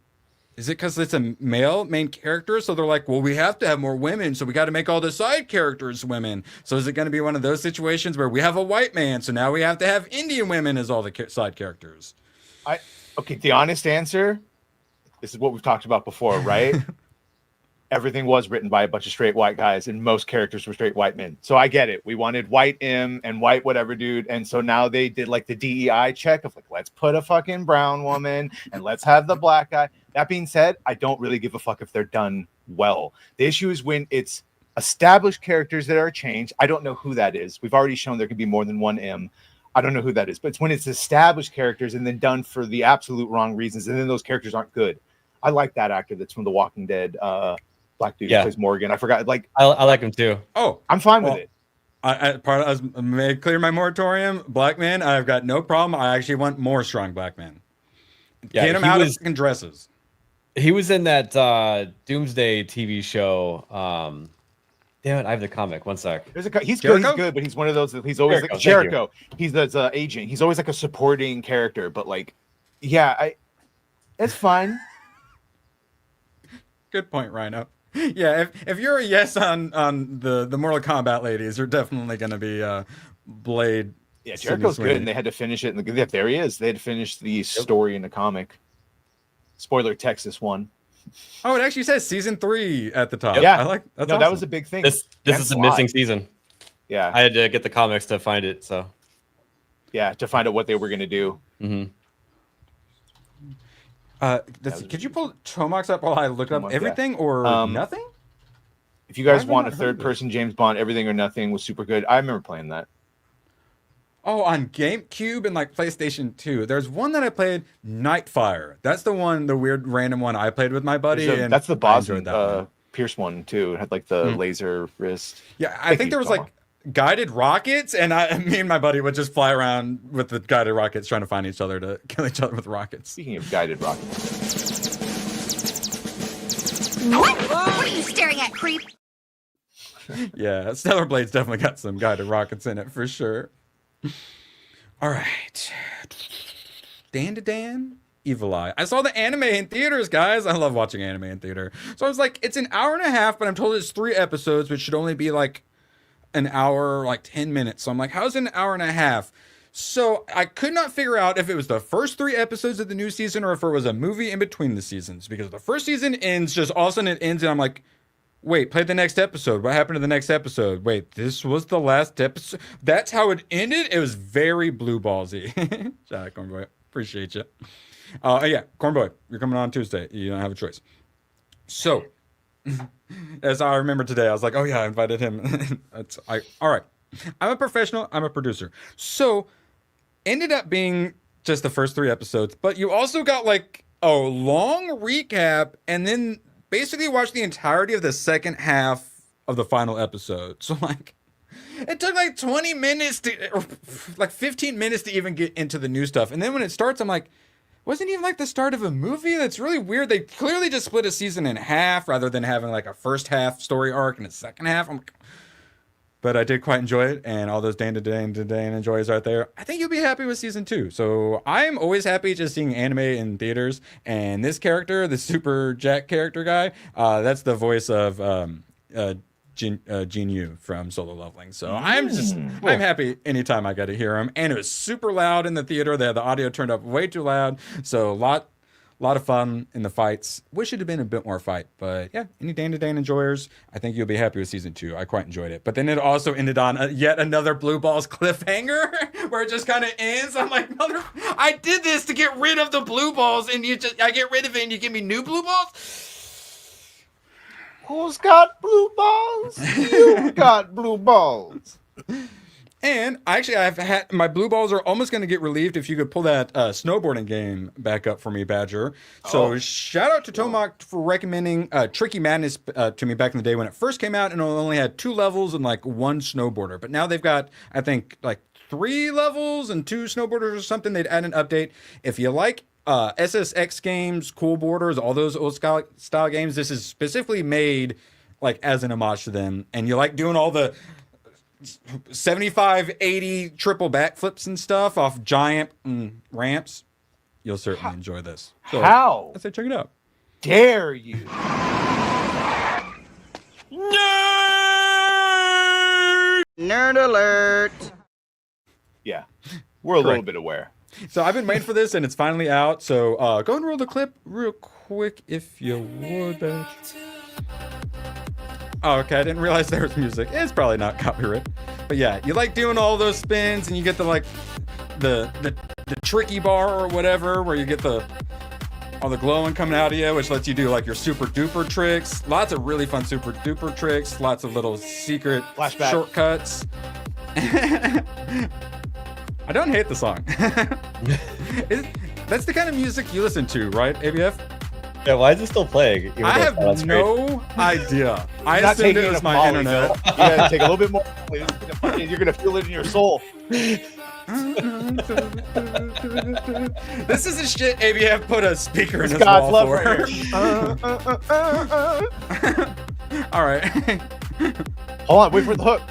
is it because it's a male main character? So they're like, well, we have to have more women, so we got to make all the side characters women. So is it going to be one of those situations where we have a white man, so now we have to have Indian women as all the side characters? Okay, the honest answer, this is what we've talked about before, right? Everything was written by a bunch of straight white guys, and most characters were straight white men. So I get it. We wanted white M and white whatever dude, and so now they did like the DEI check of like, let's put a fucking brown woman and let's have the black guy. That being said, I don't really give a fuck if they're done well. The issue is when it's established characters that are changed. I don't know who that is. We've already shown there could be more than one M. I don't know who that is, but it's when it's established characters and then done for the absolute wrong reasons, and then those characters aren't good. I like that actor that's from The Walking Dead. Black dude who plays Morgan. I forgot. Like I like him too. Oh, I'm fine with it. I made clear my moratorium. Black men, I've got no problem. I actually want more strong black men. Yeah, get him out of fucking dresses. He was in that Doomsday TV show. Damn it, I have the comic. One sec. He's good. He's good, but he's one of those that he's always like Jericho. He's the agent. He's always like a supporting character, but like, it's fine. Good point, Rhino. Yeah, if you're a yes on the Mortal Kombat ladies, you're definitely going to be Blade. Yeah, Jericho's good, and they had to finish it. There he is. They had to finish the story in the comic. Spoiler: Texas won. Oh, it actually says season 3 at the top. Yeah, I like that's that awesome. was a big thing. This is a missing season. Yeah, I had to get the comics to find it. So yeah, to find out what they were going to do. Mm-hmm. Could you pull Tomox up while I look up everything or nothing? If you guys want a third-person James Bond, Everything or Nothing was super good. I remember playing that. Oh, on GameCube and like PlayStation 2. There's one that I played, Nightfire. That's the weird random one I played with my buddy. And that's the Boston Pierce one too. It had like the laser wrist. Yeah, I think there was like guided rockets, and me and my buddy would just fly around with the guided rockets trying to find each other to kill each other with rockets. Speaking of guided rockets. What are you staring at, creep? Yeah, Stellar Blade's definitely got some guided rockets in it for sure. All right. Dan to Dan, Evil Eye. I saw the anime in theaters, guys. I love watching anime in theater. So I was like, it's an hour and a half, but I'm told it's 3 episodes, which should only be like an hour, like 10 minutes. So I'm like, how's an hour and a half? So I could not figure out if it was the first 3 episodes of the new season or if it was a movie in between the seasons, because the first season ends just all of a sudden it ends and I'm like, wait, play the next episode. What happened to the next episode? Wait, this was the last episode? That's how it ended? It was very blue ballsy. Shout out, Cornboy. Appreciate you. Yeah, Cornboy, you're coming on Tuesday. You don't have a choice. So, as I remember today, I was like, oh yeah, I invited him. All right. I'm a professional. I'm a producer. So, ended up being just the first 3 episodes, but you also got like a long recap and then basically watch the entirety of the second half of the final episode. So like, It took like 20 minutes or like 15 minutes to even get into the new stuff. And then when it starts, I'm like, wasn't even like the start of a movie? That's really weird. They clearly just split a season in half rather than having like a first half story arc and a second half. But I did quite enjoy it, and all those Dan enjoys right there. I think you'll be happy with season 2. So I'm always happy just seeing anime in theaters. And this character, the Super Jack character guy, that's the voice of Jin Yu from Solo Leveling. So I'm happy anytime I got to hear him. And it was super loud in the theater. They had the audio turned up way too loud. So a lot of fun in the fights. Wish it had been a bit more fight, but yeah, any Dan enjoyers, I think you'll be happy with season 2. I quite enjoyed it. But then it also ended on yet another Blue Balls cliffhanger where it just kind of ends. I'm like, I did this to get rid of the Blue Balls, and I get rid of it, and you give me new Blue Balls? Who's got blue balls? You got blue balls. And actually, I've had my blue balls are almost going to get relieved if you could pull that snowboarding game back up for me, Badger. So shout out to Tomac for recommending Tricky Madness to me back in the day when it first came out, and it only had 2 levels and like 1 snowboarder. But now they've got, I think, like 3 levels and 2 snowboarders or something. They'd add an update. If you like SSX games, Cool Borders, all those old style games, this is specifically made like as an homage to them. And you like doing all the 75, 80 triple backflips and stuff off giant ramps, you'll certainly enjoy this. So, how? I say check it out. Dare you? Nerd alert. Yeah, we're a little bit aware. So I've been waiting for this, and it's finally out. So go and roll the clip real quick if you would. Oh, okay, I didn't realize there was music. It's probably not copyright. But yeah, you like doing all those spins, and you get the like the tricky bar or whatever, where you get all the glowing coming out of you, which lets you do like your super duper tricks. Lots of really fun super duper tricks. Lots of little secret flashback shortcuts. I don't hate the song. That's the kind of music you listen to, right, ABF? Yeah, why is it still playing? I have no idea. I assumed it was my internet. You gotta take a little bit more. You're gonna feel it in your soul. This is the shit ABF put a speaker in his wall for. All right. Hold on, wait for the hook.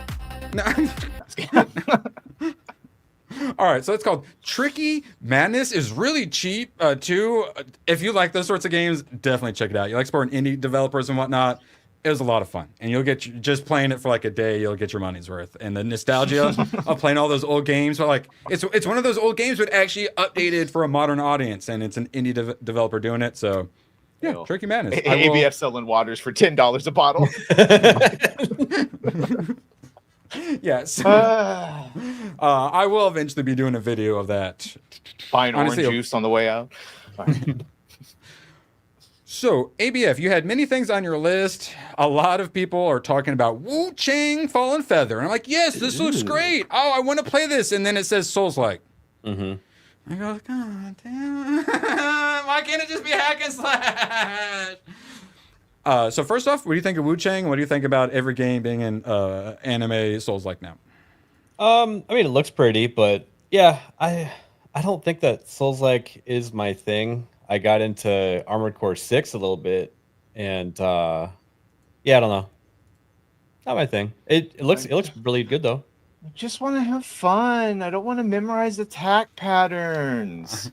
All right, so it's called Tricky Madness. Is really cheap too. If you like those sorts of games, definitely check it out. You like supporting indie developers and whatnot. It was a lot of fun, and you'll get just playing it for like a day. You'll get your money's worth, and the nostalgia of playing all those old games. But like, it's one of those old games, but actually updated for a modern audience, and it's an indie developer doing it. So yeah, Tricky Madness. ABF selling waters for $10 a bottle. Yes. I will eventually be doing a video of that. Buying orange juice on the way out. So, ABF, you had many things on your list. A lot of people are talking about Wu-Chang Fallen Feather. And I'm like, yes, this looks great. Oh, I want to play this. And then it says Souls-like. I go, God damn. Why can't it just be hack and slash? So first off, what do you think of Wu-Chang? What do you think about every game being in anime Souls-like now? I mean, it looks pretty, but yeah, I don't think that Souls-like is my thing. I got into Armored Core 6 a little bit, and yeah, I don't know. Not my thing. It looks really good though. I just want to have fun. I don't want to memorize attack patterns.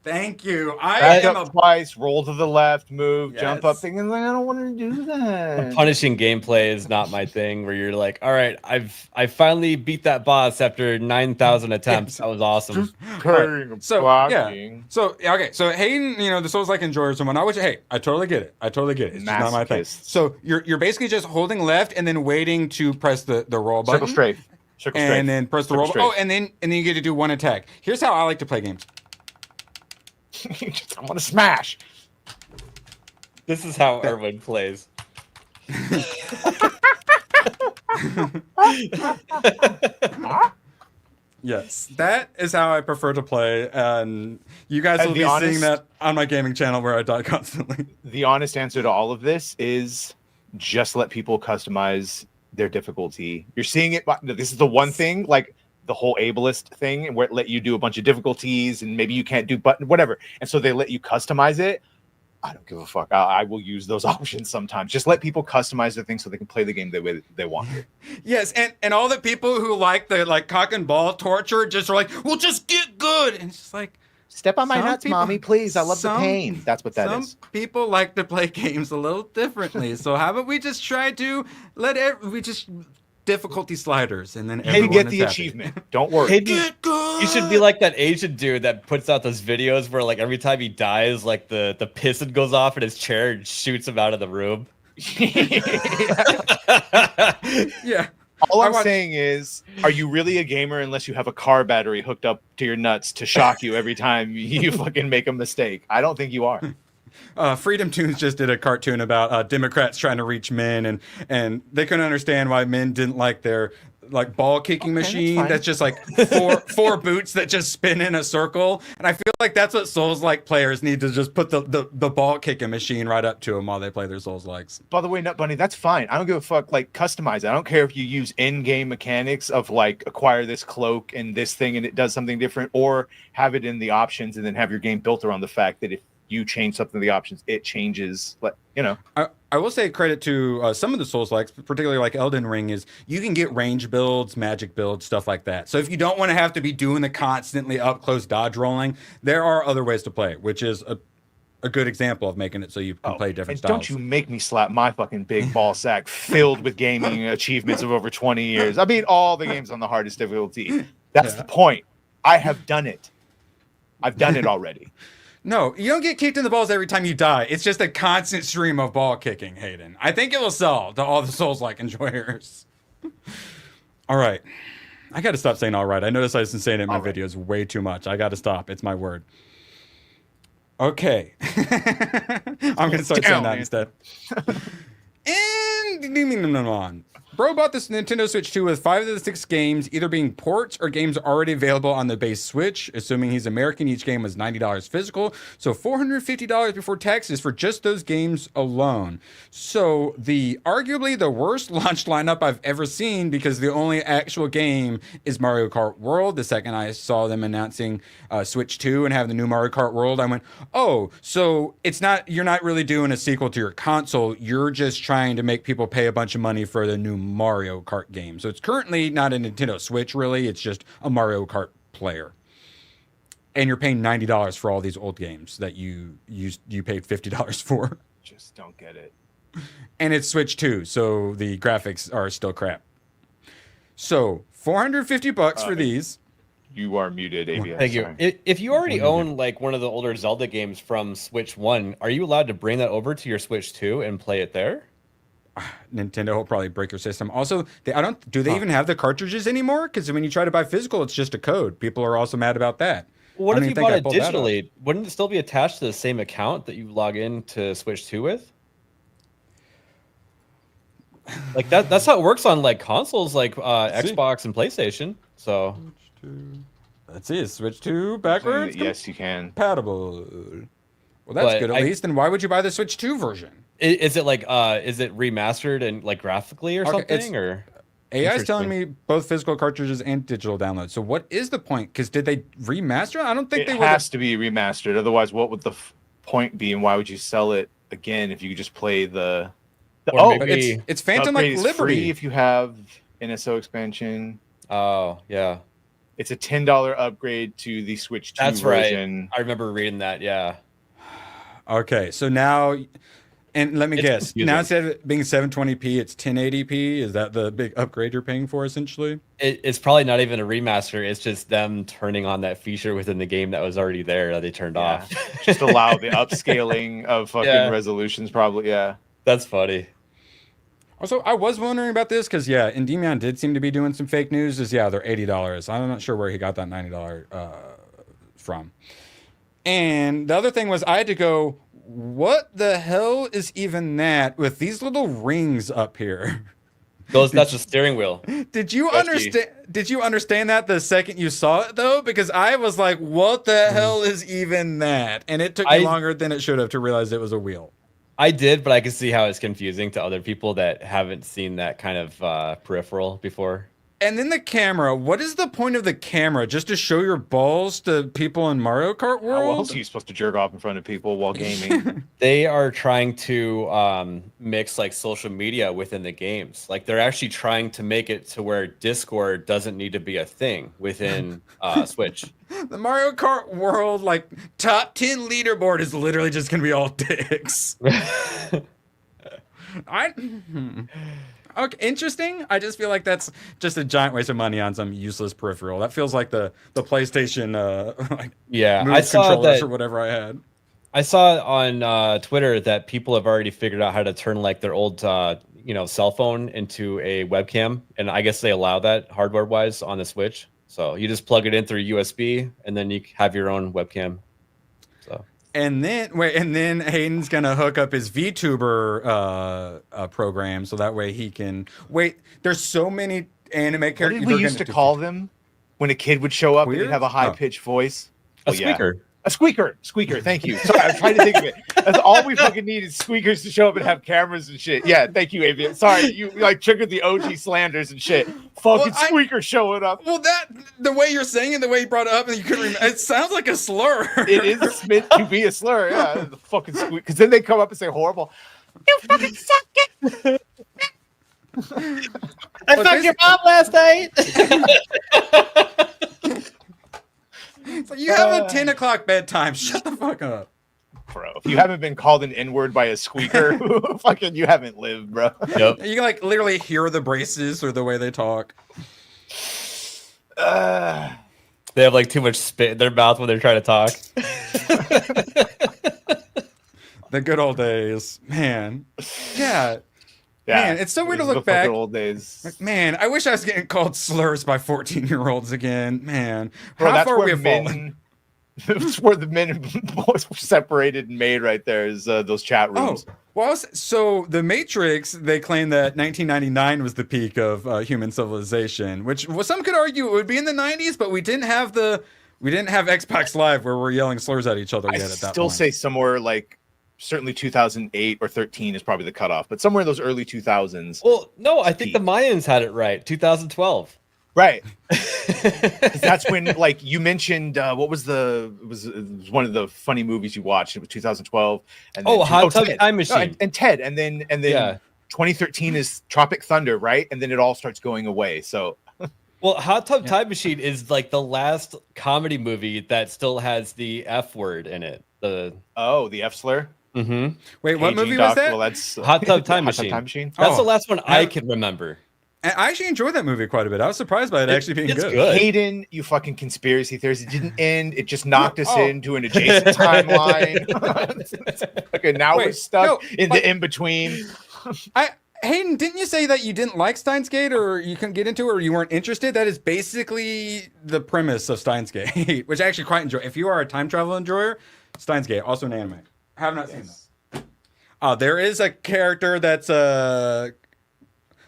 Thank you. I am up twice, roll to the left, move, jump up, thinking like I don't want to do that. Punishing gameplay is not my thing. Where you're like, all right, I finally beat that boss after 9,000 attempts. That was awesome. So yeah. So okay. So Hayden, the Souls-like enjoyers and whatnot. Hey, I totally get it. It's just not my thing. So you're basically just holding left and then waiting to press the roll button. Circle strafe. And then press the roll. Oh, and then you get to do one attack. Here's how I like to play games. I want to smash. This is how Erwin plays. Yes, that is how I prefer to play, and you guys will be seeing that on my gaming channel where I die constantly. The honest answer to all of this is just let people customize their difficulty. You're seeing it. This is the one thing, like the whole ableist thing, where it let you do a bunch of difficulties, and maybe you can't do button whatever, and so they let you customize it. I don't give a fuck. I will use those options sometimes. Just let people customize their thing so they can play the game the way they want. Yes, and all the people who like the cock and ball torture just are like, well, just get good. And it's just like, step on my nuts, mommy, please. I love the pain. That's what that is. Some people like to play games a little differently. So how about we just try to difficulty sliders, and then everyone get is the happy. Achievement. Don't worry. Hey, get good. You should be like that Asian dude that puts out those videos where like every time he dies, like the piston goes off in his chair and shoots him out of the room. Yeah. All I'm saying is, are you really a gamer unless you have a car battery hooked up to your nuts to shock you every time you fucking make a mistake? I don't think you are. Freedom Tunes just did a cartoon about Democrats trying to reach men, and they couldn't understand why men didn't like their ball kicking machine that's just like four boots that just spin in a circle. And I feel like that's what Souls-like players need to just put the ball kicking machine right up to them while they play their Souls-likes. By the way, Nut Bunny, that's fine. I don't give a fuck. Like, customize it. I don't care if you use in-game mechanics of like acquire this cloak and this thing and it does something different, or have it in the options and then have your game built around the fact that if you change something in the options, it changes. I will say credit to some of the Souls-likes, particularly like Elden Ring, is you can get range builds, magic builds, stuff like that. So if you don't want to have to be doing the constantly up-close dodge rolling, there are other ways to play, which is a good example of making it so you can play different styles. Don't you make me slap my fucking big ball sack filled with gaming achievements of over 20 years. I beat all the games on the hardest difficulty. That's the point. I have done it. I've done it already. No, you don't get kicked in the balls every time you die. It's just a constant stream of ball kicking, Hayden. I think it will sell to all the Souls-like enjoyers. All right. I got to stop saying all right. I notice I've been saying it in my videos way too much. I got to stop. It's my word. Okay. I'm going to start saying that instead. And Bro bought this Nintendo Switch 2 with 5 of the 6 games either being ports or games already available on the base Switch. Assuming he's American, each game was $90 physical, so $450 before taxes for just those games alone. So arguably the worst launch lineup I've ever seen, because the only actual game is Mario Kart World. The second I saw them announcing Switch 2 and have the new Mario Kart World, I went, oh, so you're not really doing a sequel to your console. You're just trying to make people pay a bunch of money for the new Mario Kart game. So it's currently not a Nintendo Switch, really. It's just a Mario Kart player. And you're paying $90 for all these old games that you paid $50 for. Just don't get it. And it's Switch 2, so the graphics are still crap. So $450 for these. You are muted, ABS. Thank you. If you already own like one of the older Zelda games from Switch 1, are you allowed to bring that over to your Switch 2 and play it there? Nintendo will probably break your system. Also, do they even have the cartridges anymore? Because when you try to buy physical, it's just a code. People are also mad about that. What if you bought it digitally? Wouldn't it still be attached to the same account that you log in to Switch 2 with? Like that's how it works on like consoles like Xbox and PlayStation. So let's see, is Switch 2 backwards? Yes, you can. Compatible. Well, that's good at least. And why would you buy the Switch 2 version? Is it like is it remastered and like graphically or something? Or AI is telling me both physical cartridges and digital downloads. So what is the point? Because did they remaster it? I don't think they would. It has to be remastered. Otherwise, what would the point be, and why would you sell it again if you could just play the? It's Phantom like Liberty. Free if you have NSO expansion. Oh yeah, it's a $10 upgrade to the Switch 2 version. Right. I remember reading that. Yeah. Okay, so now. And let me guess, confusing. Now instead of it being 720p, it's 1080p. Is that the big upgrade you're paying for, essentially? It's probably not even a remaster. It's just them turning on that feature within the game that was already there that they turned off. Just allow the upscaling of fucking resolutions, probably. Yeah, that's funny. Also, I was wondering about this because, Endymion did seem to be doing some fake news. They're $80. I'm not sure where he got that $90 from. And the other thing was I had to go, what the hell is even that with these little rings up here? That's a steering wheel. Did you understand that the second you saw it though? Because I was like, what the hell is even that? And it took me longer than it should have to realize it was a wheel. I did, but I can see how it's confusing to other people that haven't seen that kind of peripheral before. And then the camera. What is the point of the camera? Just to show your balls to people in Mario Kart World? How else are you supposed to jerk off in front of people while gaming? They are trying to mix like social media within the games. Like they're actually trying to make it to where Discord doesn't need to be a thing within Switch. The Mario Kart World like top 10 leaderboard is literally just gonna be all dicks. Okay, interesting. I just feel like that's just a giant waste of money on some useless peripheral. That feels like the PlayStation like I saw controllers that, or whatever I had. I saw on Twitter that people have already figured out how to turn like their old cell phone into a webcam, and I guess they allow that hardware wise on the Switch. So you just plug it in through USB, and then you have your own webcam. So. And then Hayden's gonna hook up his VTuber program so that way he can There's so many anime characters. What did we used to call them when a kid would show up and he'd have a high pitched voice? A squeaker. Yeah. A squeaker. Thank you. Sorry, I was trying to think of it. That's all we fucking need is squeakers to show up and have cameras and shit. Yeah, thank you, Avian. Sorry, you like triggered the OG slanders and shit. Fucking squeaker showing up. Well, the way you're saying it, the way you brought it up, and you couldn't remember, it sounds like a slur. It is meant to be a slur. Yeah, the fucking squeak. Because then they come up and say horrible. You fucking suck it. I fucked your mom last night. So you have a 10 o'clock bedtime. Shut the fuck up. Bro, if you haven't been called an N-word by a squeaker, fucking you haven't lived, bro. Yep. You can like literally hear the braces or the way they talk. They have like too much spit in their mouth when they're trying to talk. The good old days, man. Yeah. Yeah, man, it's so weird to look back. Old days. Like, man, I wish I was getting called slurs by 14-year-olds again. Man, bro, how far we have fallen. That's where the men and boys were separated and made right there is those chat rooms. Oh, well, so the Matrix, they claim that 1999 was the peak of human civilization, which some could argue it would be in the 90s, but we didn't have Xbox Live where we're yelling slurs at each other yet at that point. I still say somewhere like certainly 2008 or 13 is probably the cutoff, but somewhere in those early 2000s. Well, no, I think the Mayans had it right. 2012. Right. That's when, like, you mentioned what was it was one of the funny movies you watched. It was 2012. And then Hot Tub Time Machine. And Ted. And then 2013 is Tropic Thunder, right? And then it all starts going away. So well, Hot Tub Time Machine is like the last comedy movie that still has the F word in it. The F slur. Mm-hmm. Wait, what movie was that? Well, that's Hot Tub Time Machine. That's the last one I can remember. And I actually enjoyed that movie quite a bit. I was surprised by it actually being good. Hayden, you fucking conspiracy theorist. It didn't end. It just knocked us into an adjacent timeline. Okay, now we're stuck in the in-between. Hayden, didn't you say that you didn't like Steins Gate or you couldn't get into it or you weren't interested? That is basically the premise of Steins Gate, which I actually quite enjoy. If you are a time travel enjoyer, Steins Gate, also an anime. I have not seen that. There is a character that's a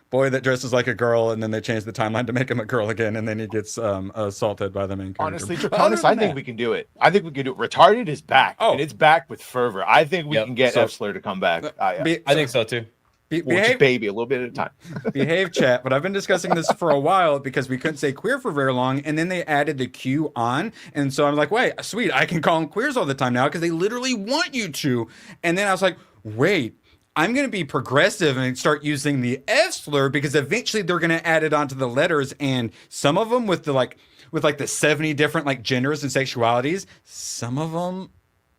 boy that dresses like a girl, and then they change the timeline to make him a girl again, and then he gets assaulted by the main character. Honestly, Draconis, I think we can do it. I think we can do it. Retarded is back, and it's back with fervor. I think we can get F-Slur to come back. I think so too. Behave, baby, a little bit at a time. Behave, chat. But I've been discussing this for a while because we couldn't say queer for very long, and then they added the Q on, and so I'm like, wait, sweet, I can call them queers all the time now because they literally want you to. And then I was like, wait, I'm going to be progressive and start using the F slur because eventually they're going to add it onto the letters, and some of them with the 70 different like genders and sexualities, some of them.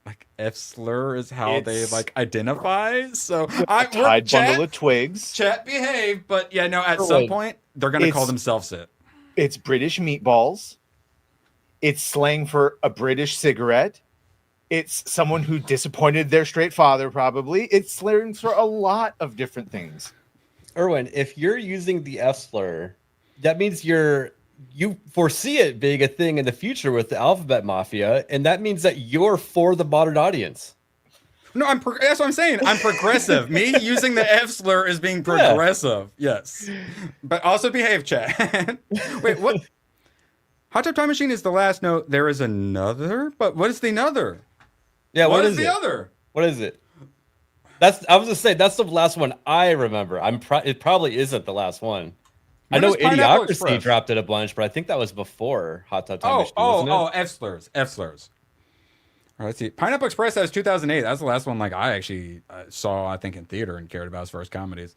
Like F slur is how they like identify. So I tied bundle of twigs. Chat behave, but yeah, no. At some point, they're gonna call themselves it. It's British meatballs. It's slang for a British cigarette. It's someone who disappointed their straight father. Probably it's slang for a lot of different things. Erwin, if you're using the F slur, that means you foresee it being a thing in the future with the alphabet mafia, and that means that you're for the modern audience. No, that's what I'm saying. I'm progressive. Me using the F slur is being progressive. Yeah. Yes. But also behave, chat. Wait, what? Hot Tub Time Machine is the last note. There is another? But what is the other? Yeah, what is the other? What is it? I was gonna say that's the last one I remember. It probably isn't the last one. I know Idiocracy dropped it a bunch, but I think that was before Hot Tub Time Machine. F slurs. All right, let's see. Pineapple Express, that was 2008. That's the last one like I actually saw, I think, in theater and cared about as far as comedies.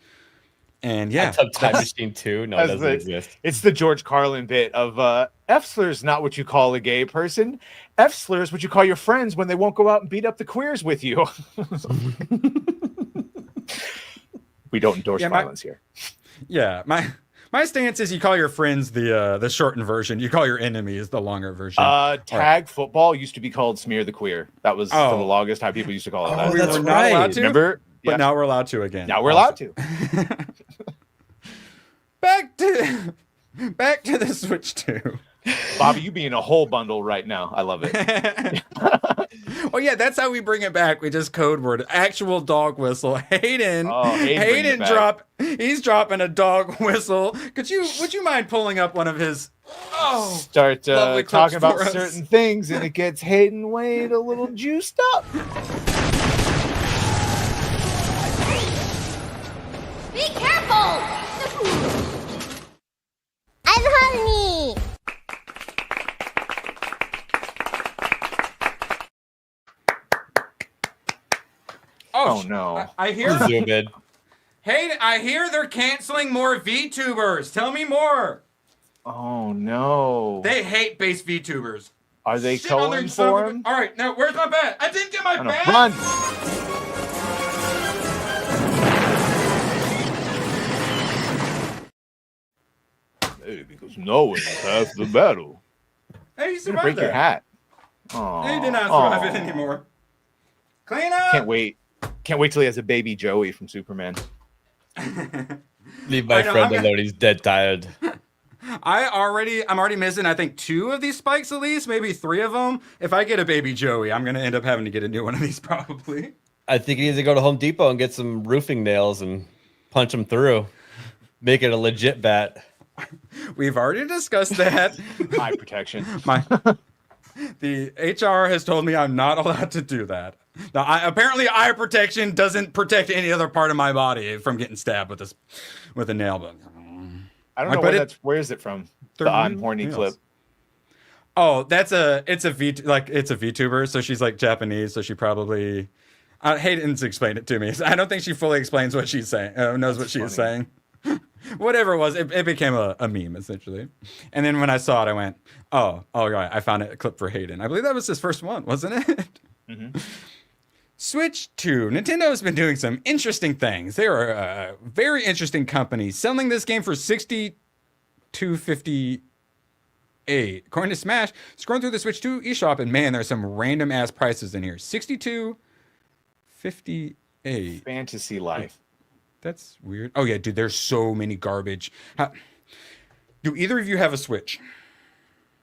And yeah, Hot Tub Time Machine 2. No, it doesn't exist. It's the George Carlin bit of F slurs, not what you call a gay person. F slurs, what you call your friends when they won't go out and beat up the queers with you. We don't endorse violence here. Yeah, my stance is you call your friends the shortened version. You call your enemies the longer version. Tag football used to be called Smear the Queer. That was for the longest time people used to call it that. We were not allowed to. Remember? But now we're allowed to again. Now we're allowed to. Back to the Switch 2. Bobby, you being a whole bundle right now. I love it. Oh yeah, that's how we bring it back. We just code word actual dog whistle. Hayden he's dropping a dog whistle. Would you mind pulling up one of his start talking about certain things and it gets Hayden Wade a little juiced up. Be careful! I'm honey! Oh no. I hear Zoom in. Hey, I hear they're canceling more VTubers. Tell me more. Oh no. They hate base VTubers. Are they going for him? All right, now where's my bat? I didn't get my bat. Run. Hey, because no one is half the battle. Hey, you You're survived gonna break that. your hat. Oh, He did not survive it anymore. Clean up. Can't wait till he has a baby Joey from Superman. Leave my friend alone. He's dead tired. I'm already missing, I think, 2 of these spikes at least, maybe 3 of them. If I get a baby Joey, I'm going to end up having to get a new one of these probably. I think he needs to go to Home Depot and get some roofing nails and punch them through. Make it a legit bat. We've already discussed that. Eye protection. The HR has told me I'm not allowed to do that. Now, apparently eye protection doesn't protect any other part of my body from getting stabbed with a nail gun. I don't know where is it from? The I'm horny clip. Oh, it's a VTuber, so she's like Japanese, so she probably Hayden's explained it to me. I don't think she fully explains what she's saying. Knows what she's saying. Whatever it was, it became a meme essentially. And then when I saw it, I went, oh right, I found a clip for Hayden. I believe that was his first one, wasn't it? Mm-hmm. Switch 2. Nintendo has been doing some interesting things. They are a very interesting company, selling this game for $62.58. According to Smash, scrolling through the Switch 2 eShop, and man, there's some random ass prices in here. $62.58. Fantasy life. That's weird. Oh yeah, dude, there's so many garbage. Do either of you have a Switch?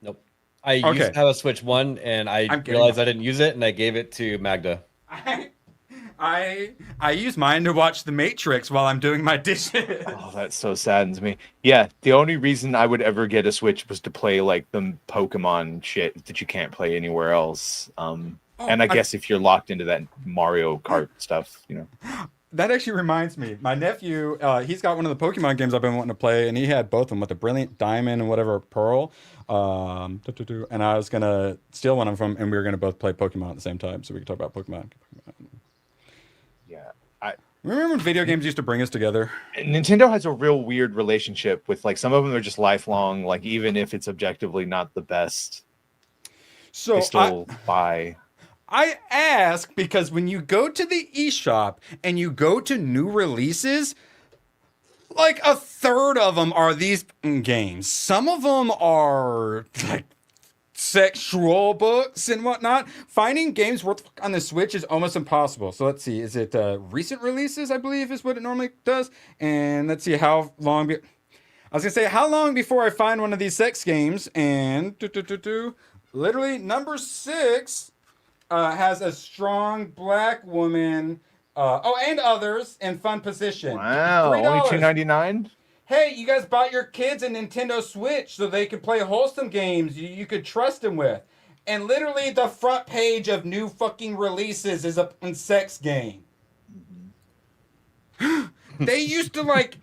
Nope. I used to have a Switch 1, and I realized I didn't use it, and I gave it to Magda. I use mine to watch The Matrix while I'm doing my dishes. Oh, that so saddens me. Yeah, the only reason I would ever get a Switch was to play like the Pokemon shit that you can't play anywhere else. And I guess if you're locked into that Mario Kart stuff, you know. That actually reminds me. My nephew, he's got one of the Pokemon games I've been wanting to play, and he had both of them with the Brilliant Diamond and whatever Pearl. And I was going to steal one of them, and we were going to both play Pokemon at the same time, so we could talk about Pokemon. Yeah. Remember when video games used to bring us together? Nintendo has a real weird relationship with, like, some of them are just lifelong, like, even if it's objectively not the best. So they still buy... I ask because when you go to the eShop and you go to new releases, like a third of them are these games. Some of them are like sexual books and whatnot. Finding games worth on the Switch is almost impossible. So let's see. Is it recent releases, I believe, is what it normally does. And let's see how long... I was going to say, how long before I find one of these sex games? And literally number 6... has a strong black woman, and others in fun position. Wow, $3. only $2.99? Hey, you guys bought your kids a Nintendo Switch so they could play wholesome games you could trust them with. And literally the front page of new fucking releases is a sex game. They used to like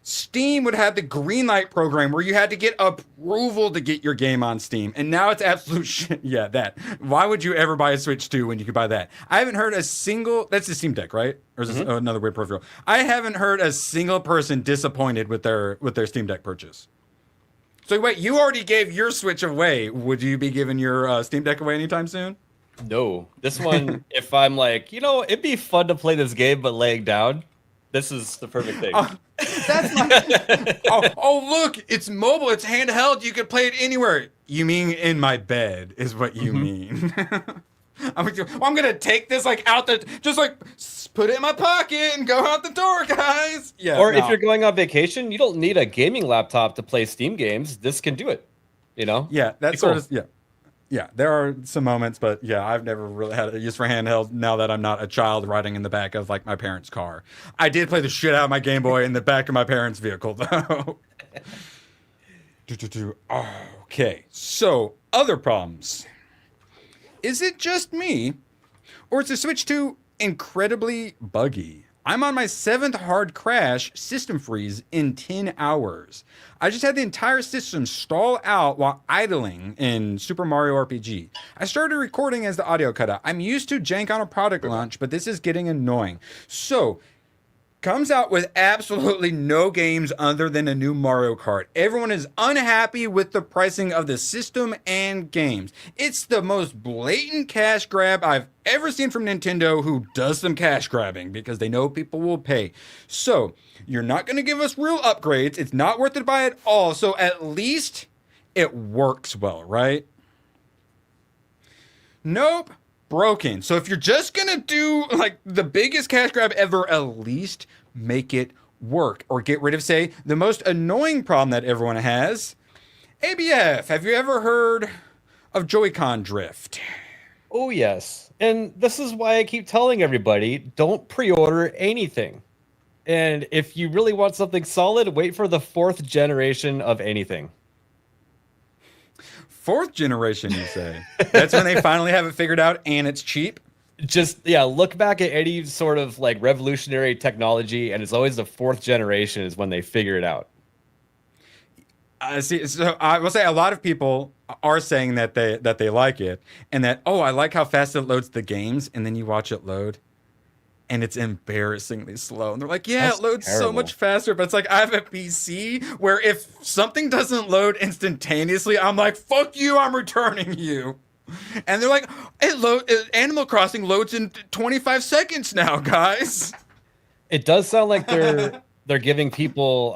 Steam would have the green light program where you had to get approval to get your game on Steam. And now it's absolute shit. Yeah, that. Why would you ever buy a Switch 2 when you could buy that? I haven't heard a single... That's the Steam Deck, right? Or is this another weird peripheral? I haven't heard a single person disappointed with their Steam Deck purchase. So wait, you already gave your Switch away. Would you be giving your Steam Deck away anytime soon? No. This one, if I'm like, it'd be fun to play this game, but laying down, this is the perfect thing. That's my... look, it's mobile, it's handheld, you can play it anywhere. You mean in my bed is what you mean. I'm gonna take this like out just like put it in my pocket and go out the door, guys. Yeah. Or if you're going on vacation, you don't need a gaming laptop to play Steam games. This can do it. Yeah, that's sort of Yeah, there are some moments, but yeah, I've never really had a use for handheld now that I'm not a child riding in the back of like my parents' car. I did play the shit out of my Game Boy in the back of my parents' vehicle though. Okay, so other problems. Is it just me, or is the Switch 2 incredibly buggy? I'm on my 7th hard crash system freeze in 10 hours. I just had the entire system stall out while idling in Super Mario RPG. I started recording as the audio cut out. I'm used to jank on a product launch, but this is getting annoying. So, comes out with absolutely no games other than a new Mario Kart. Everyone is unhappy with the pricing of the system and games. It's the most blatant cash grab I've ever seen from Nintendo, who does some cash grabbing because they know people will pay. So, you're not going to give us real upgrades. It's not worth it to buy at all. So, at least it works well, right? Nope. Broken. So if you're just gonna do like the biggest cash grab ever, at least make it work, or get rid of, say, the most annoying problem that everyone has, ABF. Have you ever heard of Joy-Con drift? Oh yes, and this is why I keep telling everybody, don't pre-order anything. And if you really want something solid, wait for the 4th generation of anything. 4th generation, you say? That's when they finally have it figured out and it's cheap? Just, look back at any sort of like revolutionary technology, and it's always the 4th generation is when they figure it out. See, so I will say a lot of people are saying that they like it, and that, I like how fast it loads the games, and then you watch it load, and it's embarrassingly slow. And they're like, it loads so much faster. But it's like, I have a PC where if something doesn't load instantaneously, I'm like, fuck you, I'm returning you. And they're like, Animal Crossing loads in 25 seconds now, guys. It does sound like they're giving people,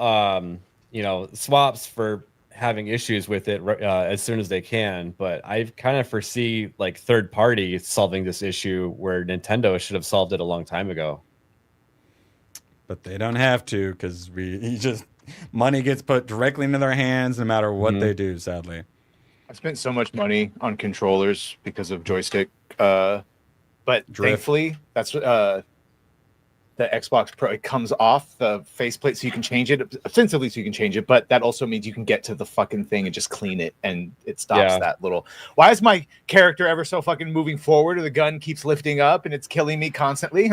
swaps for having issues with it as soon as they can, but I kind of foresee like third party solving this issue where Nintendo should have solved it a long time ago. But they don't have to, because money gets put directly into their hands no matter what they do, sadly. I spent so much money on controllers because of joystick, but thankfully that's the Xbox Pro, it comes off the faceplate so you can change it, ostensibly so you can change it, but that also means you can get to the fucking thing and just clean it, and it stops that little... Why is my character ever so fucking moving forward, or the gun keeps lifting up and it's killing me constantly?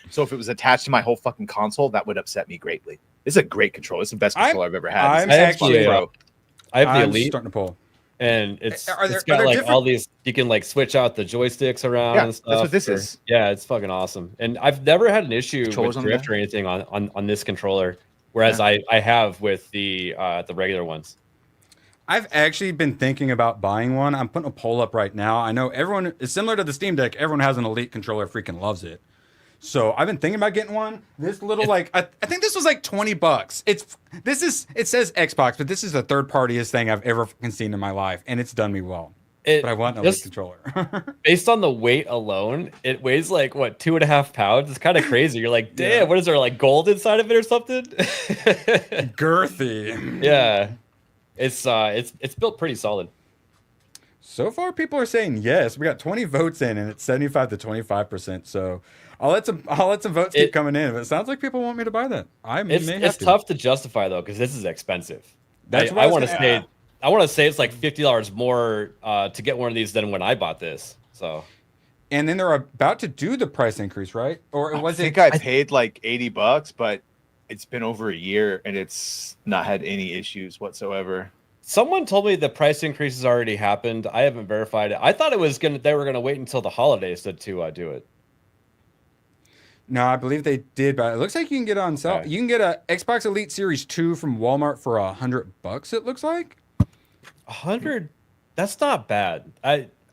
So if it was attached to my whole fucking console, that would upset me greatly. This is a great controller. It's the best controller I've ever had. I have the Elite. Starting to pull. And it's got like all these, you can like switch out the joysticks around and stuff. That's what this is. Yeah, it's fucking awesome. And I've never had an issue with drift or anything on this controller, whereas I have with the regular ones. I've actually been thinking about buying one. I'm putting a poll up right now. I know everyone is similar to the Steam Deck. Everyone has an Elite controller, freaking loves it. So I've been thinking about getting one. This little I think this was like $20. It says Xbox, but this is the third partiest thing I've ever seen in my life, and it's done me well. But I want an Elite controller. Based on the weight alone, it weighs like 2.5 pounds. It's kind of crazy. You're like, damn, what is there, like gold inside of it or something? Girthy. Yeah. It's built pretty solid. So far, people are saying yes. We got 20 votes in, and it's 75 to 25%. So I'll let some votes keep coming in. But it sounds like people want me to buy that. It's tough to justify though, because this is expensive. That's what I want to say. I want to say it's like $50 more to get one of these than when I bought this. So and then they're about to do the price increase, right? Or was I think I paid like $80, but it's been over a year and it's not had any issues whatsoever. Someone told me the price increase has already happened. I haven't verified it. I thought they were gonna wait until the holidays to do it. No, I believe they did, but it looks like you can get it on sale. Okay. You can get a Xbox Elite Series 2 from Walmart for $100. It looks like 100. That's not bad.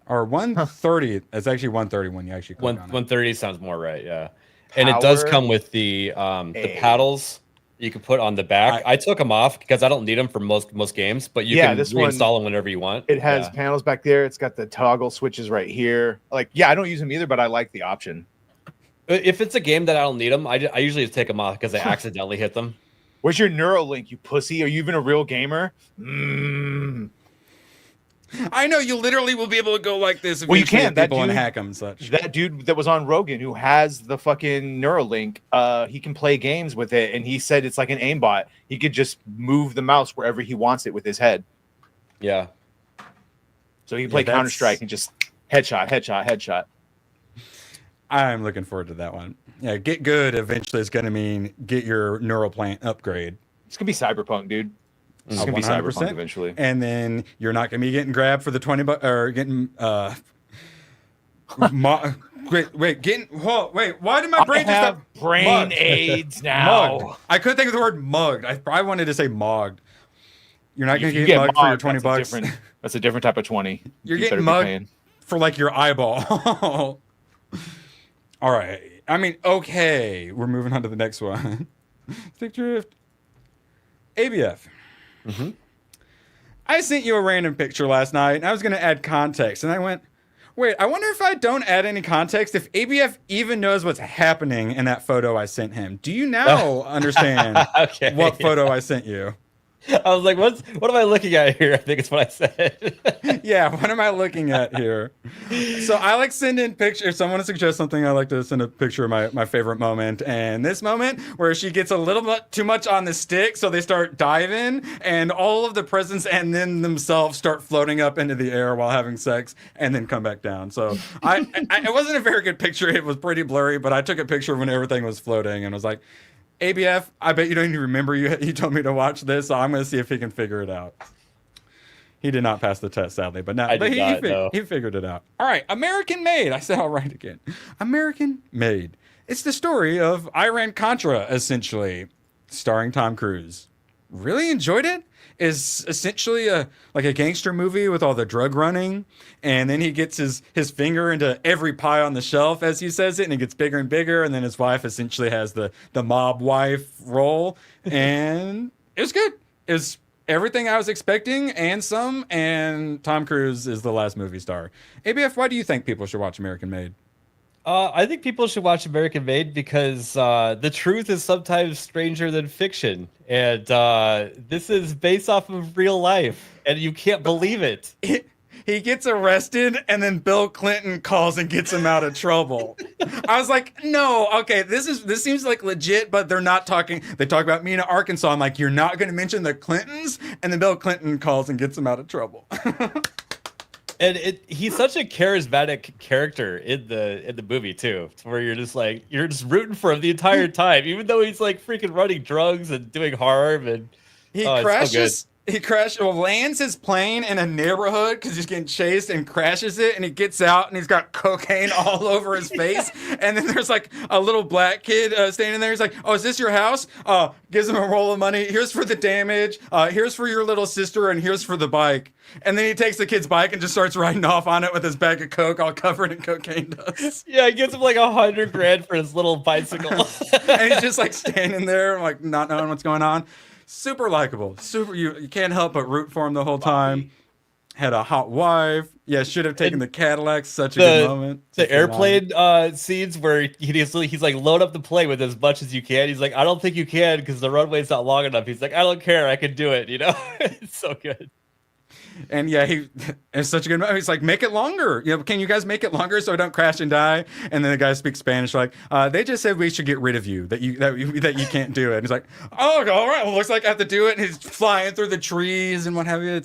Or 130. It's actually 130 when you actually click on it. 130 sounds more right. Yeah, and it does come with the paddles you can put on the back. I took them off because I don't need them for most games, but you can reinstall them whenever you want. It has panels back there. It's got the toggle switches right here. Like, I don't use them either, but I like the option. If it's a game that I don't need them, I usually just take them off because I accidentally hit them. Where's your Neuralink, you pussy? Are you even a real gamer? I know you literally will be able to go like this if you can. People and hack them and such. That dude that was on Rogan who has the fucking Neuralink, he can play games with it, and he said it's like an aimbot. He could just move the mouse wherever he wants it with his head. Yeah. So he can play Counter-Strike and just headshot. I'm looking forward to that one. Yeah, get good eventually is going to mean get your neural plant upgrade. It's going to be Cyberpunk, dude. It's going to be Cyberpunk eventually. And then you're not going to be getting grabbed for the $20 or getting wait, why did my brain just have brain AIDS now? Mugged. I couldn't think of the word mugged. I probably wanted to say mogged. You're not going to get mugged for your $20. That's a different type of 20. You're getting mugged for like your eyeball. All right. I mean, okay. We're moving on to the next one. Stick drift. ABF. Mm-hmm. I sent you a random picture last night, and I was going to add context, and I went, wait, I wonder if I don't add any context, if ABF even knows what's happening in that photo I sent him. Do you now understand what photo I sent you? I was like, what am I looking at here? I think it's what I said. Yeah, what am I looking at here? So I like send in pictures. Someone suggests something, I like to send a picture of my favorite moment. And this moment where she gets a little bit too much on the stick, so they start diving, and all of the presents and then themselves start floating up into the air while having sex and then come back down. So it wasn't a very good picture. It was pretty blurry, but I took a picture when everything was floating and was like, ABF, I bet you don't even remember you told me to watch this, so I'm going to see if he can figure it out. He did not pass the test, sadly, but he figured it out. All right, American Made. I said all right again. American Made. It's the story of Iran-Contra, essentially, starring Tom Cruise. Really enjoyed it. Is essentially like a gangster movie with all the drug running, and then he gets his finger into every pie on the shelf, as he says it, and it gets bigger and bigger, and then his wife essentially has the mob wife role, and it was good. It was everything I was expecting and some, and Tom Cruise is the last movie star. ABF, why do you think people should watch American Made? I think people should watch American Made because the truth is sometimes stranger than fiction. And this is based off of real life. And you can't believe it. He gets arrested, and then Bill Clinton calls and gets him out of trouble. I was like, no, okay, this seems like legit, but they're not talking. They talk about Mena, Arkansas. I'm like, you're not going to mention the Clintons? And then Bill Clinton calls and gets him out of trouble. And he's such a charismatic character in the movie too, where you're just rooting for him the entire time, even though he's like freaking running drugs and doing harm. And he lands his plane in a neighborhood because he's getting chased and crashes it, and he gets out and he's got cocaine all over his face. And then there's like a little black kid standing there. He's like, "Oh, is this your house?" Gives him a roll of money. Here's for the damage. Here's for your little sister, and here's for the bike. And then he takes the kid's bike and just starts riding off on it with his bag of coke all covered in cocaine dust. Yeah, he gives him like $100,000 for his little bicycle. And he's just like standing there, like not knowing what's going on. Super likable. You can't help but root for him the whole time. Had a hot wife. Yeah, should have taken the Cadillac. Such a good moment. The airplane scenes where he's like, load up the plane with as much as you can. He's like, I don't think you can because the runway's not long enough. He's like, I don't care. I can do it. You know, it's so good. And yeah, it's such a good moment. He's like, make it longer. Can you guys make it longer so I don't crash and die? And then the guy speaks Spanish, like, they just said we should get rid of you, that you can't do it. And he's like, oh, all right, well, looks like I have to do it. And he's flying through the trees and what have you.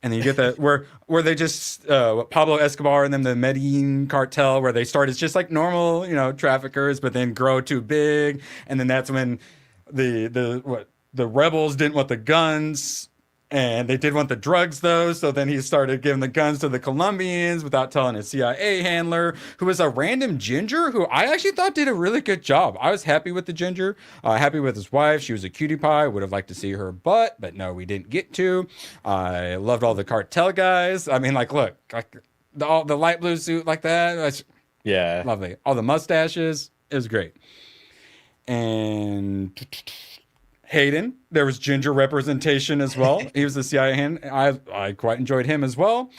And then you get that where they just Pablo Escobar and then the Medellin cartel, where they start as just like normal, traffickers, but then grow too big, and then that's when the rebels didn't want the guns. And they did want the drugs, though, so then he started giving the guns to the Colombians without telling his CIA handler, who was a random ginger, who I actually thought did a really good job. I was happy with the ginger, happy with his wife. She was a cutie pie. Would have liked to see her butt, but no, we didn't get to. I loved all the cartel guys. I mean, like, look, like the light blue suit like that. That's lovely. All the mustaches. It was great. And Hayden, there was ginger representation as well. He was the CIA hand. I quite enjoyed him as well.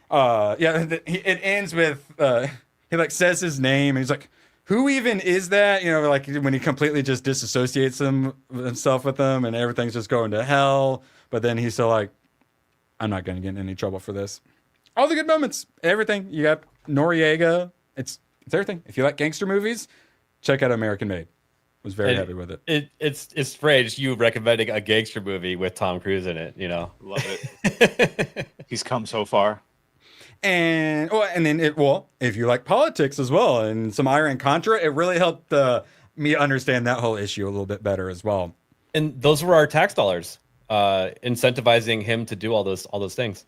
It ends with he like says his name and he's like, who even is that? Like when he completely just disassociates himself with them and everything's just going to hell. But then he's still like, I'm not going to get in any trouble for this. All the good moments, everything. You got Noriega. It's everything. If you like gangster movies, check out American Made. Was very happy with it. It's strange you recommending a gangster movie with Tom Cruise in it. Love it. He's come so far. And then if you like politics as well and some Iran Contra, it really helped me understand that whole issue a little bit better as well. And those were our tax dollars, incentivizing him to do all those things.